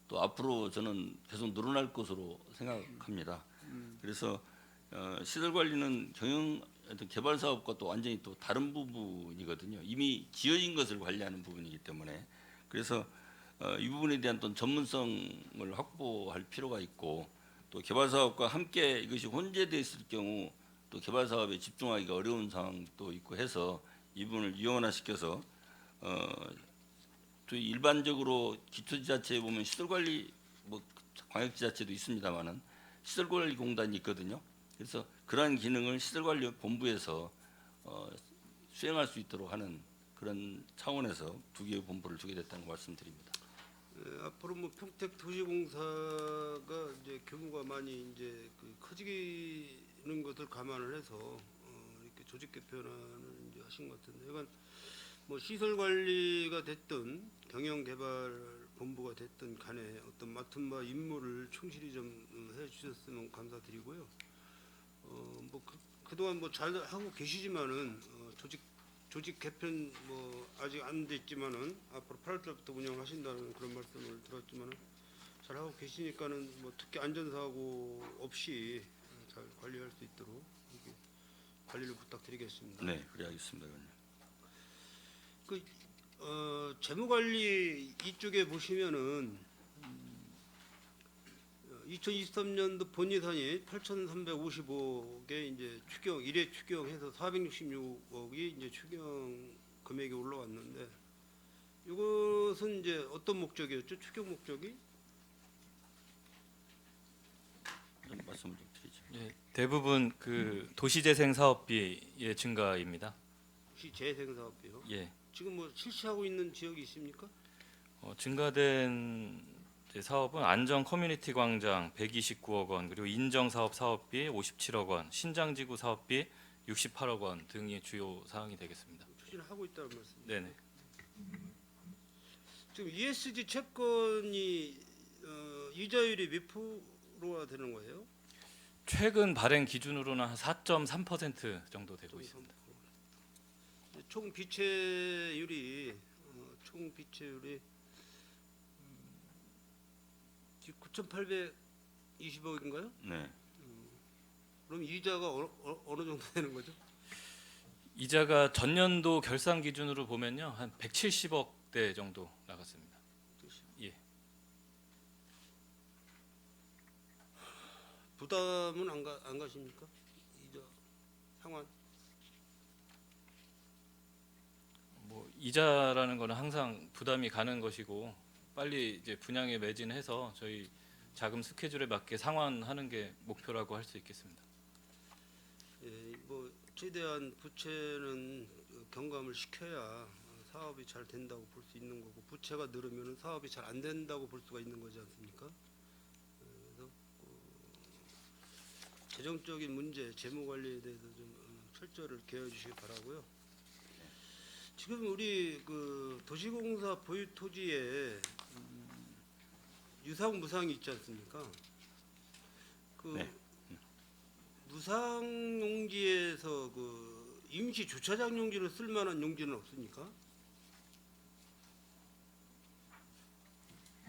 또 앞으로 저는 계속 늘어날 것으로 생각합니다. 그래서 시설 관리는 어떤 개발 사업과 또 완전히 또 다른 부분이거든요. 이미 지어진 것을 관리하는 부분이기 때문에 그래서 이 부분에 대한 또 전문성을 확보할 필요가 있고 또 개발 사업과 함께 이것이 혼재되어 있을 경우 또 개발 사업에 집중하기가 어려운 상황도 있고 해서 이 부분을 이원화시켜서 또 일반적으로 기초지자체에 보면 시설관리 뭐 광역지자체도 있습니다만은 시설관리공단이 있거든요. 그래서 그러한 기능을 시설관리본부에서 수행할 수 있도록 하는 그런 차원에서 두 개의 본부를 두게 됐다는 거 말씀드립니다. 앞으로 뭐 평택도시공사가 이제 규모가 많이 이제 그 커지는 것을 감안을 해서 이렇게 조직 개편을 이제 하신 것 같은데, 이건 뭐 시설 관리가 됐든 경영 개발 본부가 됐든 간에 어떤 맡은 바 임무를 충실히 좀 해주셨으면 감사드리고요. 뭐 그동안 뭐 잘 하고 계시지만은 조직 개편 뭐 아직 안 됐지만은 앞으로 8월달부터 운영하신다는 그런 말씀을 들었지만은 잘 하고 계시니까는 뭐 특히 안전사고 없이 잘 관리할 수 있도록 이렇게 관리를 부탁드리겠습니다. 네, 그래 하겠습니다, 의원님. 재무관리 이쪽에 보시면은 2023년도 본 예산이 8,355억에 이제 추경 1회 추경해서 466억이 이제 추경 금액이 올라왔는데 이것은 이제 어떤 목적이었죠? 추경 목적이? 좀 말씀 좀 드리죠. 예, 대부분 그 도시재생 사업비의 증가입니다. 혹시 재생 사업비요? 예, 지금 뭐 실시하고 있는 지역이 있습니까? 증가된 이제 사업은 안정 커뮤니티 광장 129억 원, 그리고 인정 사업 사업비 57억 원, 신장지구 사업비 68억 원 등이 주요 사항이 되겠습니다. 추진을 하고 있다는 말씀이죠. 네네. 지금 ESG 채권이 이자율이 몇 프로가 되는 거예요? 최근 발행 기준으로는 한 4.3% 정도 되고 있습니다. 총 비채율이 총 비채율이 9,820억인가요? 네. 그럼 이자가 어느 정도 되는 거죠? 이자가 전년도 결산 기준으로 보면요 한 170억대 정도 나갔습니다. 예. 부담은 안 가십니까? 이자 상환. 뭐 이자라는 거는 항상 부담이 가는 것이고 빨리 이제 분양에 매진해서 저희 자금 스케줄에 맞게 상환하는 게 목표라고 할 수 있겠습니다. 예, 뭐 최대한 부채는 경감을 시켜야 사업이 잘 된다고 볼 수 있는 거고 부채가 늘으면 사업이 잘 안 된다고 볼 수가 있는 거지 않습니까? 그래서 재정적인 문제, 재무 관리에 대해서 좀 철저를 기하해 주시기 바라고요. 지금 우리 그 도시공사 보유 토지에 유상 무상이 있지 않습니까? 그 네. 무상 용지에서 그 임시 주차장 용지로 쓸 만한 용지는 없습니까?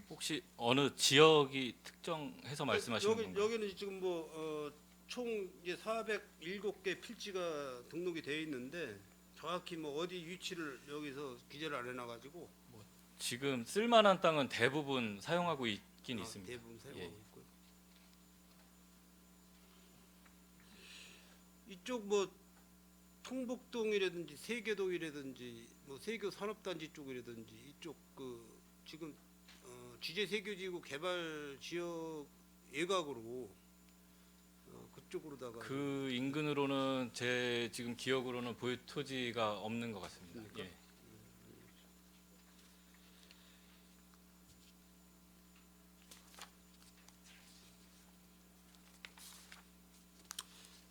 혹시 어느 지역이 특정해서 말씀하시는 건가요? 여기는 지금 뭐 총 이제 407개 필지가 등록이 되어 있는데 정확히 뭐 어디 위치를 여기서 기재를 안 해놔 가지고 지금 쓸만한 땅은 대부분 사용하고 있긴 있습니다. 대부분 사용하고 예. 있고요. 이쪽 뭐 통복동이라든지 세계동이라든지 뭐 세교 산업단지 쪽이라든지 이쪽 그 지금 지제 세교지구 개발 지역 예각으로 그쪽으로다가 그 인근으로는 제 지금 기억으로는 보유 토지가 없는 것 같습니다. 그러니까? 예.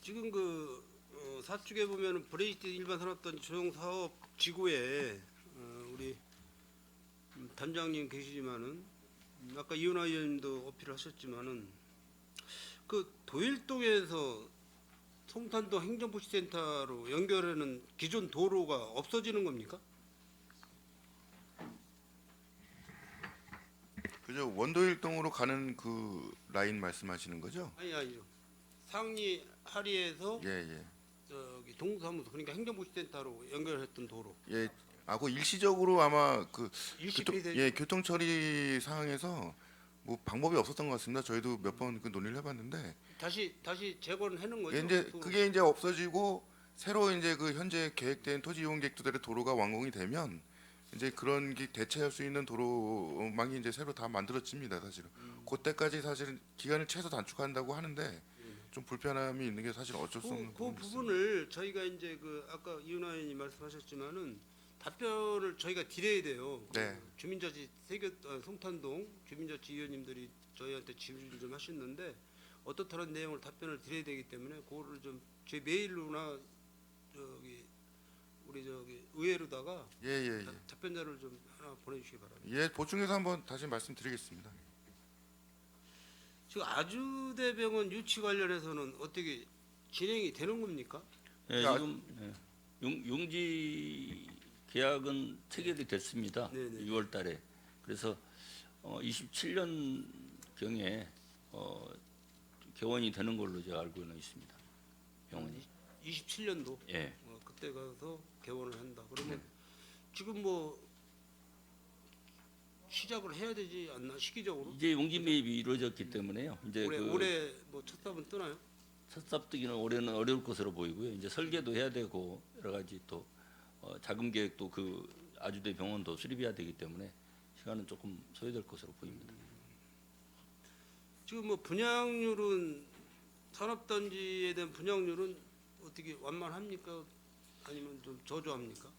지금 그 사축에 보면은 브레이트 일반 산업단지 조형 사업 지구에 우리 단장님 계시지만은 아까 이은하 의원님도 어필을 하셨지만은 그 도일동에서 송탄동 행정복지센터로 연결하는 기존 도로가 없어지는 겁니까? 그죠. 원도일동으로 가는 그 라인 말씀하시는 거죠? 아니죠. 상리 하리에서 예, 예. 저기 동사무소 그러니까 행정복지센터로 연결했던 도로. 예. 그 일시적으로 아마 그 일시비 교통 처리 상황에서 뭐 방법이 없었던 것 같습니다. 저희도 몇 번 그 논의를 해봤는데 다시 재건을 해놓은 거죠. 예, 이제 또 그게 이제 없어지고 새로 이제 그 현재 계획된 토지 이용 계획도대로 도로가 완공이 되면 이제 그런 게 대체할 수 있는 도로망이 이제 새로 다 만들어집니다. 사실은 그때까지 사실은 기간을 최소 단축한다고 하는데 좀 불편함이 있는 게 사실 어쩔 수 없는 그 부분이 있습니다. 부분을 저희가 이제 그 아까 이은하 의원님 말씀하셨지만은 답변을 저희가 드려야 돼요. 네. 그 주민자치 송탄동 주민자치 위원님들이 저희한테 질의를 좀 하셨는데 어떻다는 내용을 답변을 드려야 되기 때문에 그거를 좀 제 메일로나 저기 우리 저기 의회로다가 예. 답변자를 좀 하나 보내주시기 바랍니다. 예, 보충해서 한번 다시 말씀드리겠습니다. 지금 아주대병원 유치 관련해서는 어떻게 진행이 되는 겁니까? 예, 야, 지금 용지 계약은 체결이 됐습니다. 네네. 6월달에. 그래서 27년 경에 개원이 되는 걸로 제가 알고는 있습니다. 병원이. 27년도 예. 그때 가서 개원을 한다. 그러면 지금 뭐 시작을 해야 되지 않나 시기적으로? 이제 용지 매입이 이루어졌기 때문에요. 이제 올해 뭐 첫 삽은 뜨나요? 첫 삽뜨기는 올해는 어려울 것으로 보이고요. 이제 설계도 해야 되고 여러 가지 또 자금 계획도 그 아주대 병원도 수립해야 되기 때문에 시간은 조금 소요될 것으로 보입니다. 지금 뭐 분양률은 산업단지에 대한 분양률은 어떻게 완만합니까? 아니면 좀 저조합니까?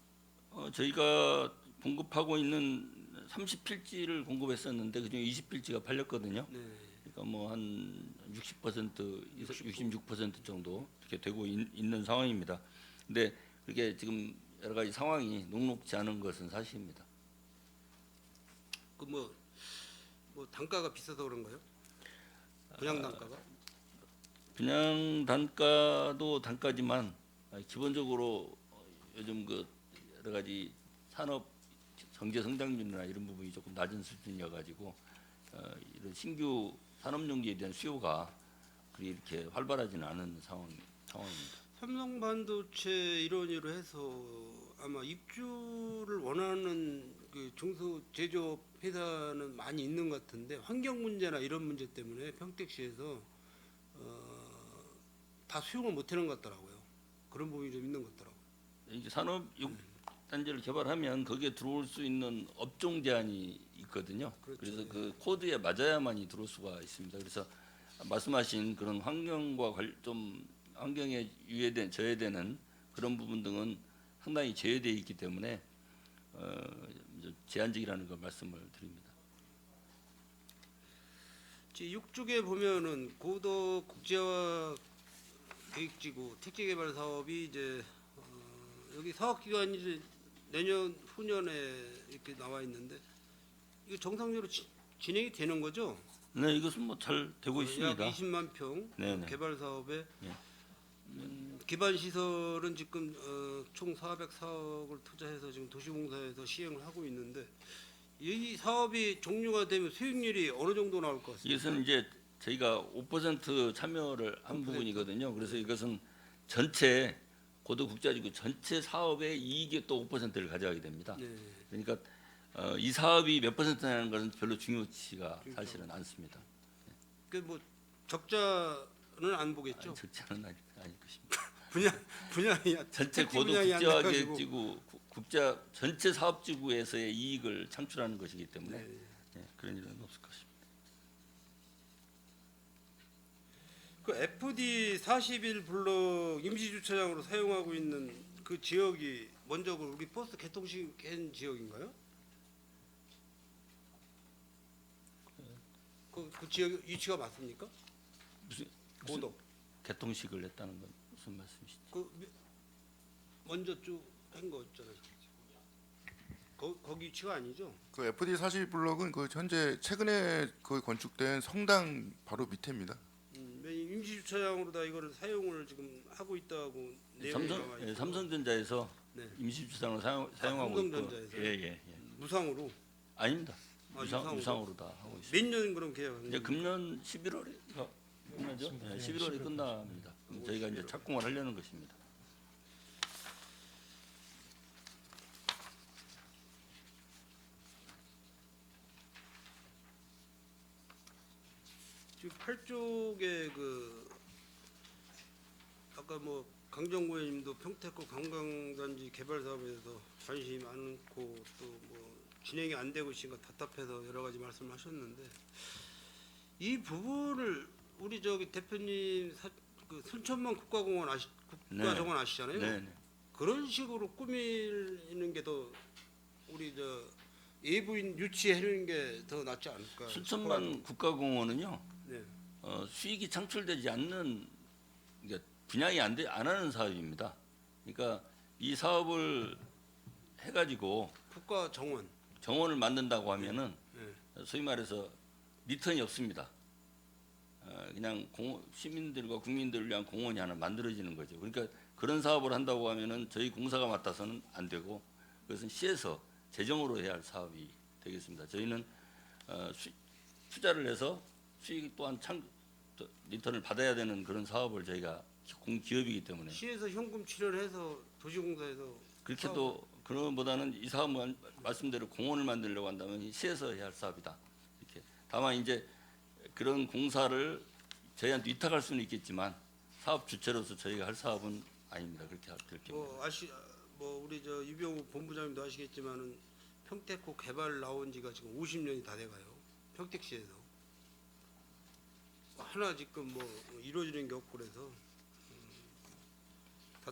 저희가 공급하고 있는 30필지를 공급했었는데 그중에 20필지가 팔렸거든요. 네. 그러니까 뭐 한 60% 66% 정도 이렇게 되고 있는 상황입니다. 근데 그게 지금 여러 가지 상황이 녹록지 않은 것은 사실입니다. 그 뭐 단가가 비싸서 그런가요? 분양 단가가? 분양 단가도 단가지만 기본적으로 요즘 그 여러 가지 산업 경제 성장률이나 이런 부분이 조금 낮은 수준이어 가지고 이런 신규 산업용지에 대한 수요가 그리 이렇게 활발하지는 않은 상황입니다. 삼성반도체 일원으로 해서 아마 입주를 원하는 그 중소제조업 회사는 많이 있는 것 같은데 환경 문제나 이런 문제 때문에 평택시에서 다 수용을 못하는 것 같더라고요. 그런 부분이 좀 있는 것 같더라고요. 이제 산업 단지를 개발하면 거기에 들어올 수 있는 업종 제한이 있거든요. 그렇죠. 그래서 그 코드에 맞아야만이 들어올 수가 있습니다. 그래서 말씀하신 그런 좀 환경에 저해되는 그런 부분 등은 상당히 제외되어 있기 때문에 제한적이라는 걸 말씀을 드립니다. 제 6쪽에 보면은 고도 국제화 계획지구 택지개발 사업이 이제 여기 사업 기간이 이제 내년 후년에 이렇게 나와 있는데 이거 정상적으로 진행이 되는 거죠? 네, 이것은 뭐 잘 되고 있습니다. 약 20만 평 네네. 개발 사업에 예. 기반 시설은 지금 총 404억을 투자해서 지금 도시공사에서 시행을 하고 있는데 이 사업이 종료가 되면 수익률이 어느 정도 나올 것 같습니다. 이것은 이제 저희가 5% 참여를 한 5%. 부분이거든요. 그래서 이것은 전체 고도 국제지구 전체 사업의 이익의 또 5%를 가져가게 됩니다. 네. 그러니까 이 사업이 몇 퍼센트냐는 것은 별로 중요치가 사실은 않습니다. 그 뭐 적자는 안 보겠죠? 적자는 아닐 것입니다. 분양이 전체 택지 고도 분양이 안 돼가지고. 국제화계획지구 국제 전체 사업지구에서의 이익을 창출하는 것이기 때문에 네. 그런 일은 없을 것입니다. 그 FD 41 블록 임시 주차장으로 사용하고 있는 그 지역이 먼저 그 우리 버스 개통시킨 지역인가요? 그 지역 위치가 맞습니까? 무슨 고도. 개통식을 했다는 건 무슨 말씀이시죠? 먼저 쭉 한 거 있잖아요. 거기 위치가 아니죠? 그 FD 42블록은 그 현재 최근에 그 건축된 성당 바로 밑에입니다. 임시 주차장으로 다 이거를 사용을 지금 하고 있다고 내용이 나와 있고. 삼성전자에서 네. 임시주차장으로 사용하고 있고, 삼성전자에서요? 예. 무상으로 아닙니다. 유상으로. 유상으로 다 하고 있습니다. 몇 년 그럼 계약? 이제 금년 11월에 끝나죠? 11월에 끝납니다. 그럼 저희가 이제 착공을 하려는 것입니다. 지금 8쪽에 그 아까 뭐 강정구 의원님도 평택구 관광단지 개발 사업에서 관심이 많고 또 뭐 진행이 안 되고 있으니까 답답해서 여러 가지 말씀하셨는데 이 부분을 우리 저기 대표님 그 순천만 국가공원 국가정원 아시잖아요. 네. 그런 식으로 꾸미는 게 더 우리 저 예부인 유치해주는 게 더 낫지 않을까? 순천만 국가공원은요. 네. 수익이 창출되지 않는 그러니까 분양이 안 하는 사업입니다. 그러니까 이 사업을 해가지고 국가 정원을 만든다고 하면은 네. 소위 말해서 리턴이 없습니다. 그냥 시민들과 국민들을 위한 공원이 하나 만들어지는 거죠. 그러니까 그런 사업을 한다고 하면은 저희 공사가 맡아서는 안 되고 그것은 시에서 재정으로 해야 할 사업이 되겠습니다. 저희는 투자를 해서 수익 또한 리턴을 받아야 되는 그런 사업을 저희가 공기업이기 때문에 시에서 현금 출연해서 도시공사에서 그렇게도 그런보다는 이 사업은 말씀대로 공원을 만들려고 한다면 이 시에서 해야 할 사업이다. 이렇게. 다만 이제 그런 공사를 저희한테 위탁할 수는 있겠지만 사업 주체로서 저희가 할 사업은 아닙니다. 그렇게 될 경우. 뭐 우리 저 유병우 본부장님도 아시겠지만은 평택호 개발 나온 지가 지금 50년이 다 돼가요. 평택시에서 하나 지금 뭐 이루어지는 게 없고 그래서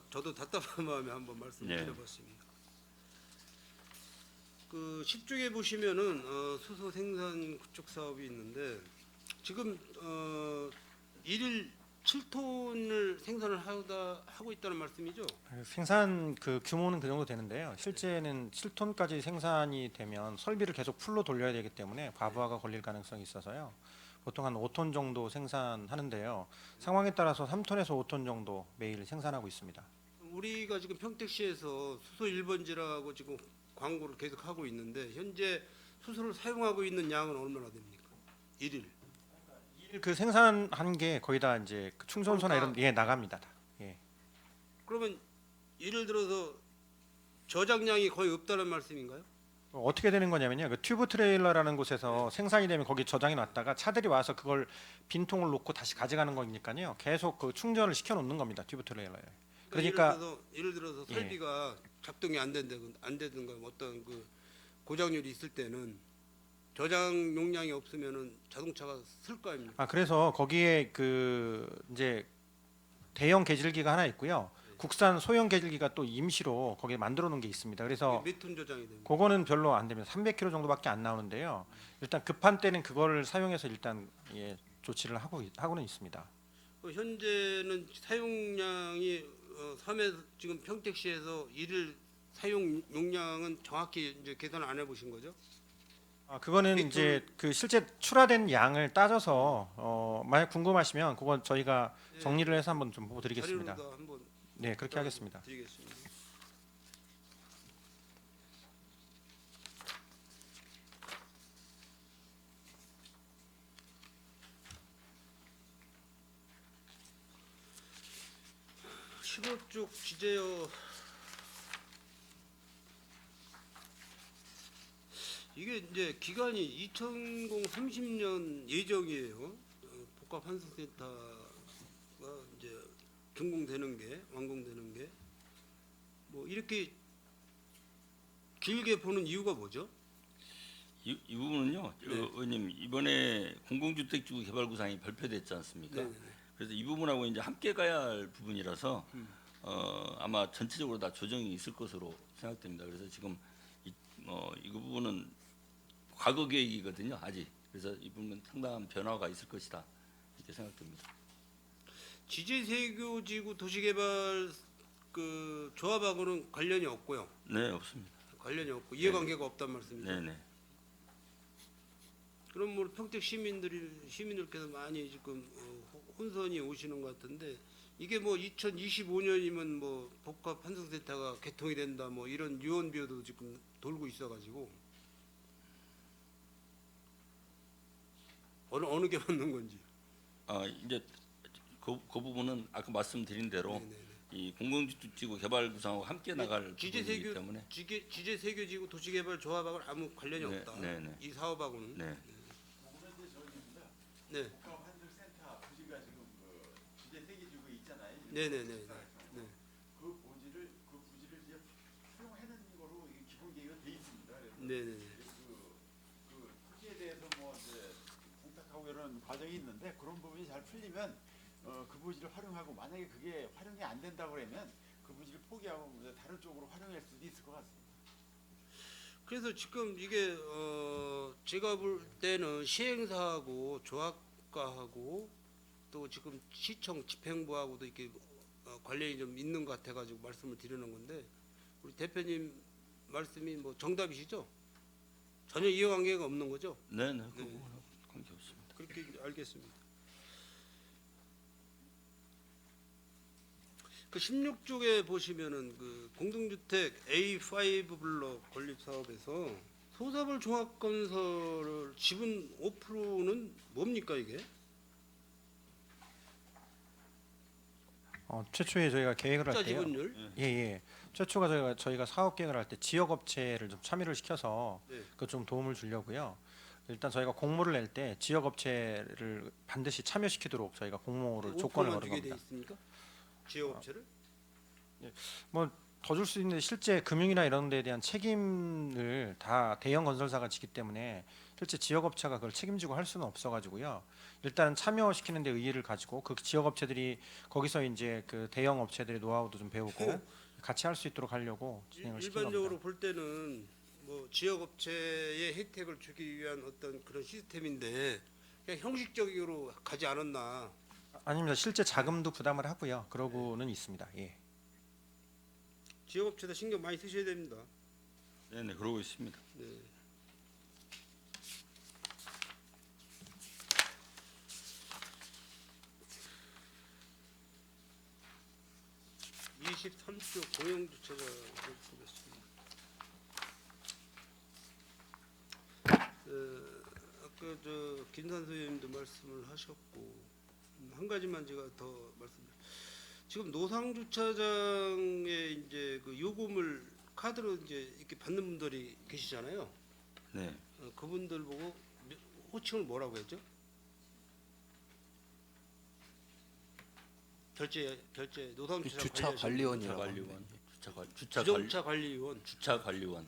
저도 답답한 마음에 한번 말씀을 네. 드려봤습니다. 그 10쪽에 보시면은 수소 생산 구축 사업이 있는데 지금 일일 7톤을 생산을 하고 있다는 말씀이죠? 생산 그 규모는 그 정도 되는데요. 실제는 7톤까지 생산이 되면 설비를 계속 풀로 돌려야 되기 때문에 과부하가 걸릴 가능성이 있어서요. 보통 한 5톤 정도 생산하는데요. 상황에 따라서 3톤에서 5톤 정도 매일 생산하고 있습니다. 우리가 지금 평택시에서 수소 1번지라고 지금 광고를 계속 하고 있는데 현재 수소를 사용하고 있는 양은 얼마나 됩니까? 일일. 그 생산한 게 거의 다 이제 그 충전소나 이런 예 나갑니다. 다. 예. 그러면 예를 들어서 저장량이 거의 없다는 말씀인가요? 어떻게 되는 거냐면요. 그 튜브 트레일러라는 곳에서 생산이 되면 거기 저장해 놨다가 차들이 와서 그걸 빈통을 놓고 다시 가져가는 거니까요. 계속 그 충전을 시켜 놓는 겁니다. 튜브 트레일러에. 그러니까 예를 들어서 예. 설비가 작동이 안 된다든가 어떤 그 고장률이 있을 때는 저장 용량이 없으면은 자동차가 쓸 거 아닙니까? 그래서 거기에 그 이제 대형 계질기가 하나 있고요. 국산 소형 계질기가 또 임시로 거기에 만들어 놓은 게 있습니다. 그래서 몇 톤 저장이 됩니까? 그거는 별로 안 됩니다. 300kg 정도밖에 안 나오는데요. 일단 급한 때는 그거를 사용해서 일단 예, 조치를 하고는 있습니다. 현재는 사용량이 지금 평택시에서 일일 사용 용량은 정확히 이제 계산 안 해보신 거죠? 그거는 이제 그 실제 출하된 양을 따져서 만약 궁금하시면 그건 저희가 정리를 해서 한번 좀 보여드리겠습니다. 자료로도 한번 네, 그렇게 하겠습니다. 드리겠습니다. 쭉 지제요. 이게 이제 기간이 2030년 예정이에요. 복합 환승센터가 이제 완공되는 게 뭐 이렇게 길게 보는 이유가 뭐죠? 이 부분은요, 네. 의원님 이번에 공공주택지구 개발구상이 발표됐지 않습니까? 네. 그래서 이 부분하고 이제 함께 가야 할 부분이라서 아마 전체적으로 다 조정이 있을 것으로 생각됩니다. 그래서 지금 이 부분은 과거 계획이거든요, 아직. 그래서 이 부분은 상당한 변화가 있을 것이다 이렇게 생각됩니다. 지제세교지구 도시개발 그 조합하고는 관련이 없고요. 네, 없습니다. 관련이 없고 이해관계가 없단 말씀이죠. 네네. 그럼 뭐 평택 시민들께서 많이 지금 혼선이 오시는 것 같은데 이게 뭐 2025년이면 뭐 복합 환승센터가 개통이 된다 뭐 이런 유언비어도 지금 돌고 있어가지고 어느 게 맞는 건지. 이제 그 부분은 아까 말씀드린 대로 네네네. 이 공공주택지구 개발구상하고 함께 나갈 부분이기 때문에. 지제세교지구 도시개발 조합하고는 아무 관련이 네, 없다. 네네. 이 사업하고는. 네. 네. 환승센터 부지가 지금 그 지제세계지구에 있잖아요. 네네네. 네. 그 부지를 이제 활용하는 거로 이게 기본 계획은 돼 있습니다. 그래서 네네네. 그 토지에 대해서 뭐 이제 공탁하고 이런 과정이 있는데 그런 부분이 잘 풀리면 그 부지를 활용하고 만약에 그게 활용이 안 된다고 그러면 그 부지를 포기하고 이제 다른 쪽으로 활용할 수도 있을 것 같습니다. 그래서 지금 이게 제가 볼 때는 시행사하고 조합가하고 또 지금 시청 집행부하고도 이렇게 관련이 좀 있는 것 같아가지고 말씀을 드리는 건데 우리 대표님 말씀이 뭐 정답이시죠? 전혀 이해관계가 없는 거죠? 네네. 그 부분하고 관계 없습니다. 그렇게 알겠습니다. 그 16쪽에 보시면은 그 공동주택 A5 블록 건립 사업에서 소사벌 종합건설을 지분 5%는 뭡니까 이게? 최초에 저희가 계획을 할 자 때요. 지분율. 예. 최초가 저희가 사업 계획을 할 때 지역 업체를 좀 참여를 시켜서 네. 그 좀 도움을 주려고요. 일단 저희가 공모를 낼 때 지역 업체를 반드시 참여시키도록 저희가 공모를 조건을 5%만 걸은 주게 돼 겁니다. 있습니까? 지역 업체를? 더 줄 수 있는데 실제 금융이나 이런 데에 대한 책임을 다 대형 건설사가 지기 때문에 실제 지역 업체가 그걸 책임지고 할 수는 없어 가지고요. 일단은 참여시키는 데 의의를 가지고 그 지역 업체들이 거기서 이제 그 대형 업체들의 노하우도 좀 배우고 같이 할 수 있도록 하려고 진행을 시킨 일반적으로 겁니다. 볼 때는 뭐 지역 업체의 혜택을 주기 위한 어떤 그런 시스템인데 그냥 형식적으로 가지 않았나. 아닙니다. 실제 자금도 부담을 하고요. 그러고는 있습니다. 예. 지역 업체도 신경 많이 쓰셔야 됩니다. 네네 그러고 있습니다. 네. (23조) 공영주차장을 보겠습니다. 아까 저 김산수 의원님도 말씀을 하셨고 한 가지만 제가 더 말씀드릴게요. 지금 노상 주차장에 이제 그 요금을 카드로 이제 이렇게 받는 분들이 계시잖아요. 네. 그분들 보고 호칭을 뭐라고 했죠? 결제 노상 주차 주차 관리원이라고 관리원, 주차 관리원. 주차 관리원. 주차 관리원.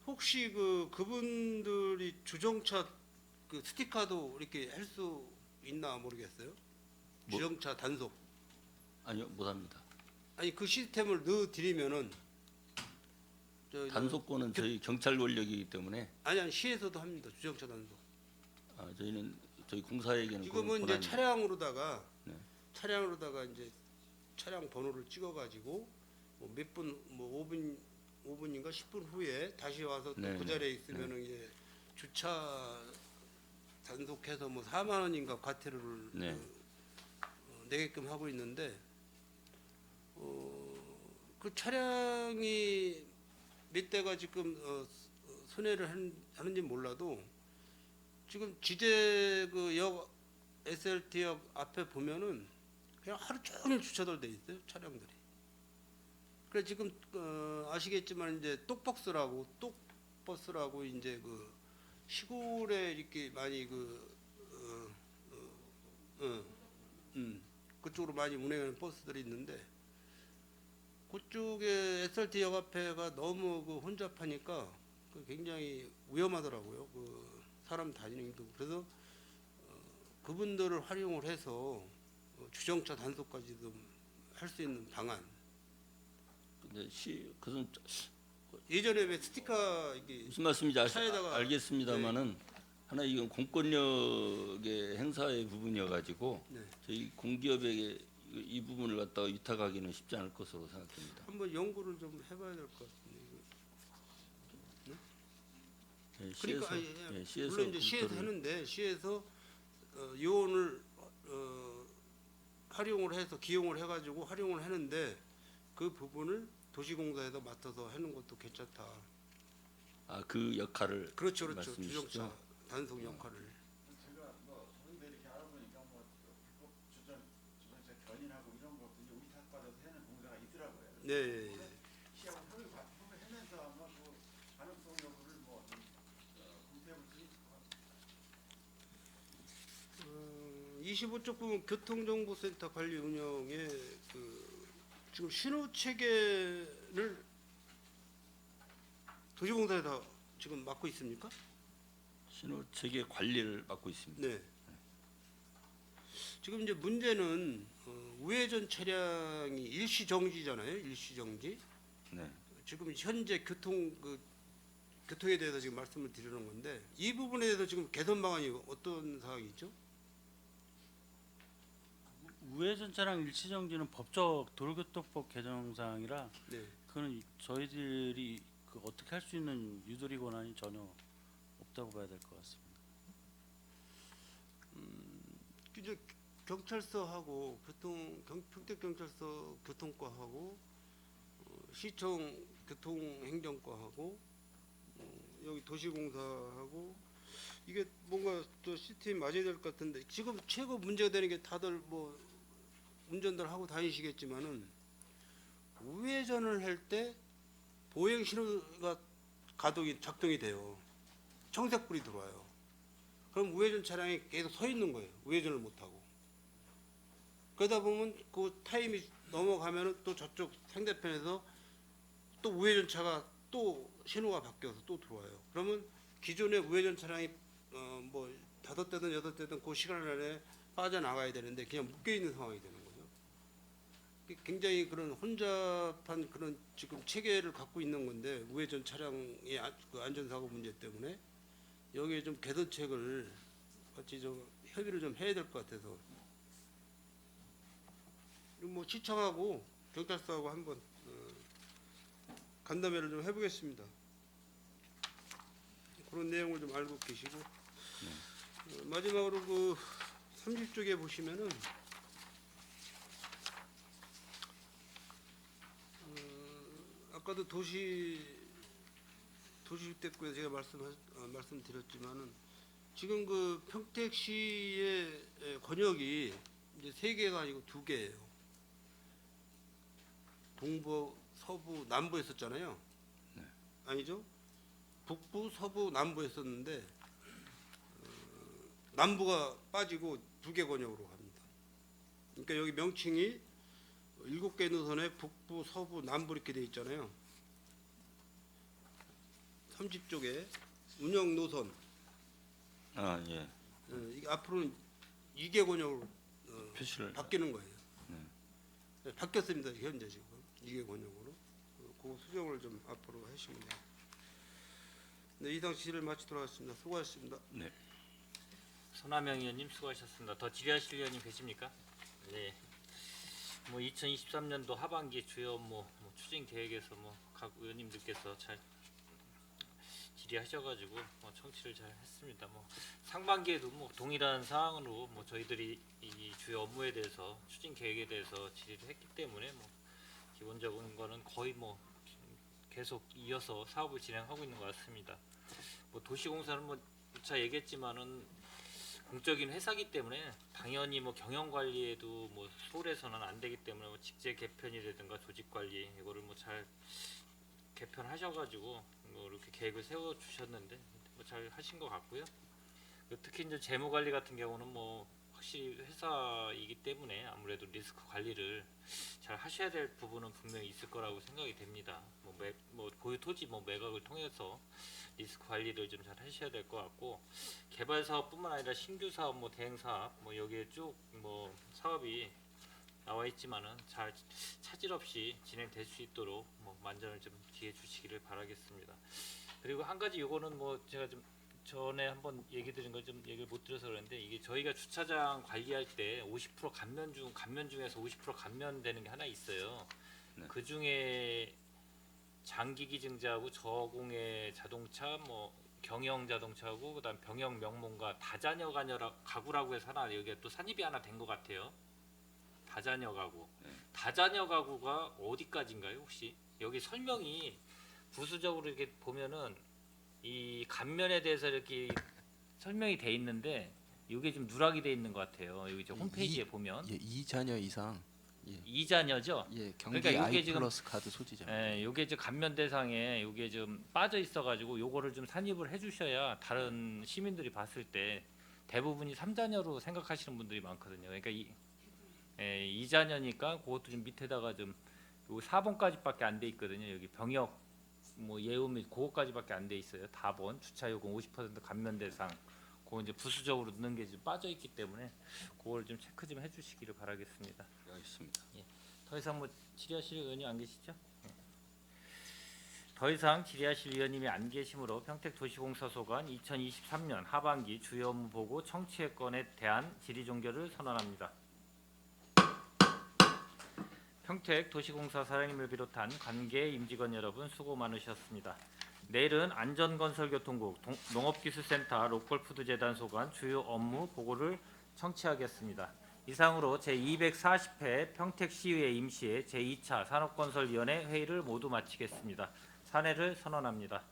혹시 그분들이 주정차 그 스티커도 이렇게 할 수 있나 모르겠어요. 뭐? 주정차 단속. 아니요 못합니다. 아니 그 시스템을 넣어 드리면은 단속권은 저희 경찰 권력이기 때문에 아니 시에서도 합니다. 주정차 단속. 저희는 저희 공사에게는 지금은 이제 차량으로다가 네. 차량으로다가 이제 차량 번호를 찍어가지고 뭐 몇 분 뭐 5분인가 10분 후에 다시 와서 또 네, 그 네. 자리에 있으면은 이제 주차 단속해서 뭐 4만 원인가 과태료를 네. 내게끔 하고 있는데 그 차량이 몇 대가 지금 손해를 하는지 몰라도 지금 지제 그 역 SLT역 앞에 보면은 그냥 하루 종일 주차들 돼 있어요 차량들이. 그래 지금 아시겠지만 이제 똑버스라고 이제 그 시골에 이렇게 많이 그쪽으로 많이 운행하는 버스들이 있는데 그쪽에 SRT역 앞에가 너무 혼잡하니까 굉장히 위험하더라고요. 사람 다니는도 그래서 그분들을 활용을 해서 주정차 단속까지도 할 수 있는 방안. 근데 그것은 예전에 왜 스티커 이게 무슨 말씀인지 차에다가 알겠습니다만은 하나 이건 공권력의 행사의 부분이어가지고 네. 저희 공기업에게 이 부분을 갖다가 위탁하기는 쉽지 않을 것으로 생각됩니다. 한번 연구를 좀 해봐야 될 것 같은데. 네, 그러니까 시에서 물론 이제 시에서 검토를- 하는데 시에서 요원을 활용을 해서 기용을 해가지고 활용을 하는데 그 부분을 도시공사에서 맡아서 하는 것도 괜찮다. 그 역할을 그렇죠. 말씀이시죠? 주정차 단속 역할을. 제가 뭐 서울대 이렇게 알아보니까 뭐 불법 주정차 견인하고 이런 것들이 위탁받아서 하는 공사가 있더라고요. 네. 시하고 협의하면서 아마 그 가능성 여부를 뭐 검토해볼 수 있을 것 같아요. 25쪽 부분 교통정보센터 관리 운영에 지금 신호 체계를 도시공사에서 지금 맡고 있습니까? 신호 체계 관리를 맡고 있습니다. 네. 지금 이제 문제는 우회전 차량이 일시 정지잖아요. 일시 정지. 네. 지금 현재 교통에 대해서 지금 말씀을 드리는 건데 이 부분에 대해서 지금 개선 방안이 어떤 사항이 있죠? 우회전 차량 일시정지는 법적 도로교통법 개정사항이라 네. 그거는 저희들이 어떻게 할 수 있는 유도리 권한이 전혀 없다고 봐야 될 것 같습니다. 이제 경찰서하고 평택경찰서 교통과하고 시청 교통행정과하고 여기 도시공사하고 이게 뭔가 또 시스템이 맞아야 될 것 같은데 지금 최고 문제가 되는 게 다들 뭐 운전들 하고 다니시겠지만은 우회전을 할 때 보행 신호가 작동이 돼요. 청색불이 들어와요. 그럼 우회전 차량이 계속 서 있는 거예요. 우회전을 못 하고. 그러다 보면 그 타임이 넘어가면은 또 저쪽 상대편에서 또 우회전 차가 또 신호가 바뀌어서 또 들어와요. 그러면 기존의 우회전 차량이 뭐 5대든 8대든 그 시간 안에 빠져나가야 되는데 그냥 묶여 있는 상황이 되는 거죠. 굉장히 그런 혼잡한 그런 지금 체계를 갖고 있는 건데 우회전 차량의 그 안전사고 문제 때문에 여기에 좀 개선책을 같이 좀 협의를 좀 해야 될 것 같아서 뭐 시청하고 경찰서하고 한번 간담회를 좀 해보겠습니다. 그런 내용을 좀 알고 계시고 마지막으로 그 30쪽에 보시면은 아까도 도시주택구에 제가 말씀드렸지만은 지금 그 평택시의 권역이 이제 3개가 아니고 2개예요. 동부, 서부, 남부 했었잖아요. 네. 아니죠? 북부, 서부, 남부 했었는데 남부가 빠지고 2개 권역으로 갑니다. 그러니까 여기 명칭이 7개 노선에 북부, 서부, 남부 이렇게 돼 있잖아요. 30쪽에 운영 노선. 아 예. 이게 앞으로는 2개 권역으로 표시를 바뀌는 거예요. 네. 바뀌었습니다. 현재 지금 2개 권역으로. 그 수정을 좀 앞으로 하시면 돼요. 네, 이상 질의를 마치도록 하겠습니다. 수고하셨습니다. 네. 손하명 의원님 수고하셨습니다. 더 질의하실 의원님 계십니까? 네. 뭐 2023년도 하반기 주요 업무 추진 계획에서 각 의원님들께서 잘 질의하셔가지고 청취를 잘 했습니다. 상반기에도 동일한 사항으로 저희들이 이 주요 업무에 대해서 추진 계획에 대해서 질의를 했기 때문에 기본적인 거는 거의 계속 이어서 사업을 진행하고 있는 것 같습니다. 도시공사는 누차 얘기했지만은 공적인 회사기 때문에 당연히 경영 관리에도 소홀해서는 안 되기 때문에 직제 개편이라든가 조직 관리 이거를 잘 개편하셔가지고 이렇게 계획을 세워 주셨는데 잘 하신 것 같고요. 특히 이제 재무 관리 같은 경우는 확실히 회사이기 때문에 아무래도 리스크 관리를 잘 하셔야 될 부분은 분명히 있을 거라고 생각이 됩니다. 보유 토지 매각을 통해서 리스크 관리를 좀 잘 하셔야 될 것 같고 개발 사업뿐만 아니라 신규 사업 대행 사업 여기에 쭉 사업이 나와 있지만은 잘 차질 없이 진행될 수 있도록 만전을 좀 기해 주시기를 바라겠습니다. 그리고 한 가지 요거는 제가 좀 전에 한번 얘기 드린 걸 좀 얘기를 못 드려서 그런데 이게 저희가 주차장 관리할 때 50% 감면 중에서 50% 감면되는 게 하나 있어요. 네. 그 중에 장기 기증자하고 저공해 자동차 경영 자동차하고 그다음 병영 명문가 다자녀 가구라고 해서 하나 여기에 또 산입이 하나 된 것 같아요. 다자녀 가구. 네. 다자녀 가구가 어디까지인가요 혹시? 여기 설명이 부수적으로 이렇게 보면은 이 감면에 대해서 이렇게 설명이 돼 있는데 이게 좀 누락이 돼 있는 것 같아요. 여기 홈페이지에 보면 2자녀 이상. 예. 2자녀죠. 예, 경기 그러니까 요게 I 지금 플러스 카드 소지자. 예, 요게 지금 감면 대상에 요게 좀 빠져 있어가지고 요거를 좀 산입을 해주셔야 다른 시민들이 봤을 때 대부분이 3자녀로 생각하시는 분들이 많거든요. 그러니까 2자녀니까 그것도 좀 밑에다가 좀 요 4번까지밖에 안 돼 있거든요. 여기 병역 예우 및 그거까지밖에 안 돼 있어요. 다번 주차요금 50% 감면 대상 그거 이제 부수적으로 넣는 게 좀 빠져 있기 때문에 그걸 좀 체크 좀 해주시기를 바라겠습니다. 알겠습니다. 예. 더 이상 질의하실 의원님 안 계시죠? 예. 더 이상 질의하실 의원님이 안 계시므로 평택도시공사 소관 2023년 하반기 주요 업무 보고 청취의 건에 대한 질의 종결을 선언합니다. 평택도시공사 사장님을 비롯한 관계 임직원 여러분 수고 많으셨습니다. 내일은 안전건설교통국 농업기술센터 로컬푸드재단 소관 주요 업무 보고를 청취하겠습니다. 이상으로 제240회 평택시의회 임시회 제2차 산업건설위원회 회의를 모두 마치겠습니다. 산회를 선언합니다.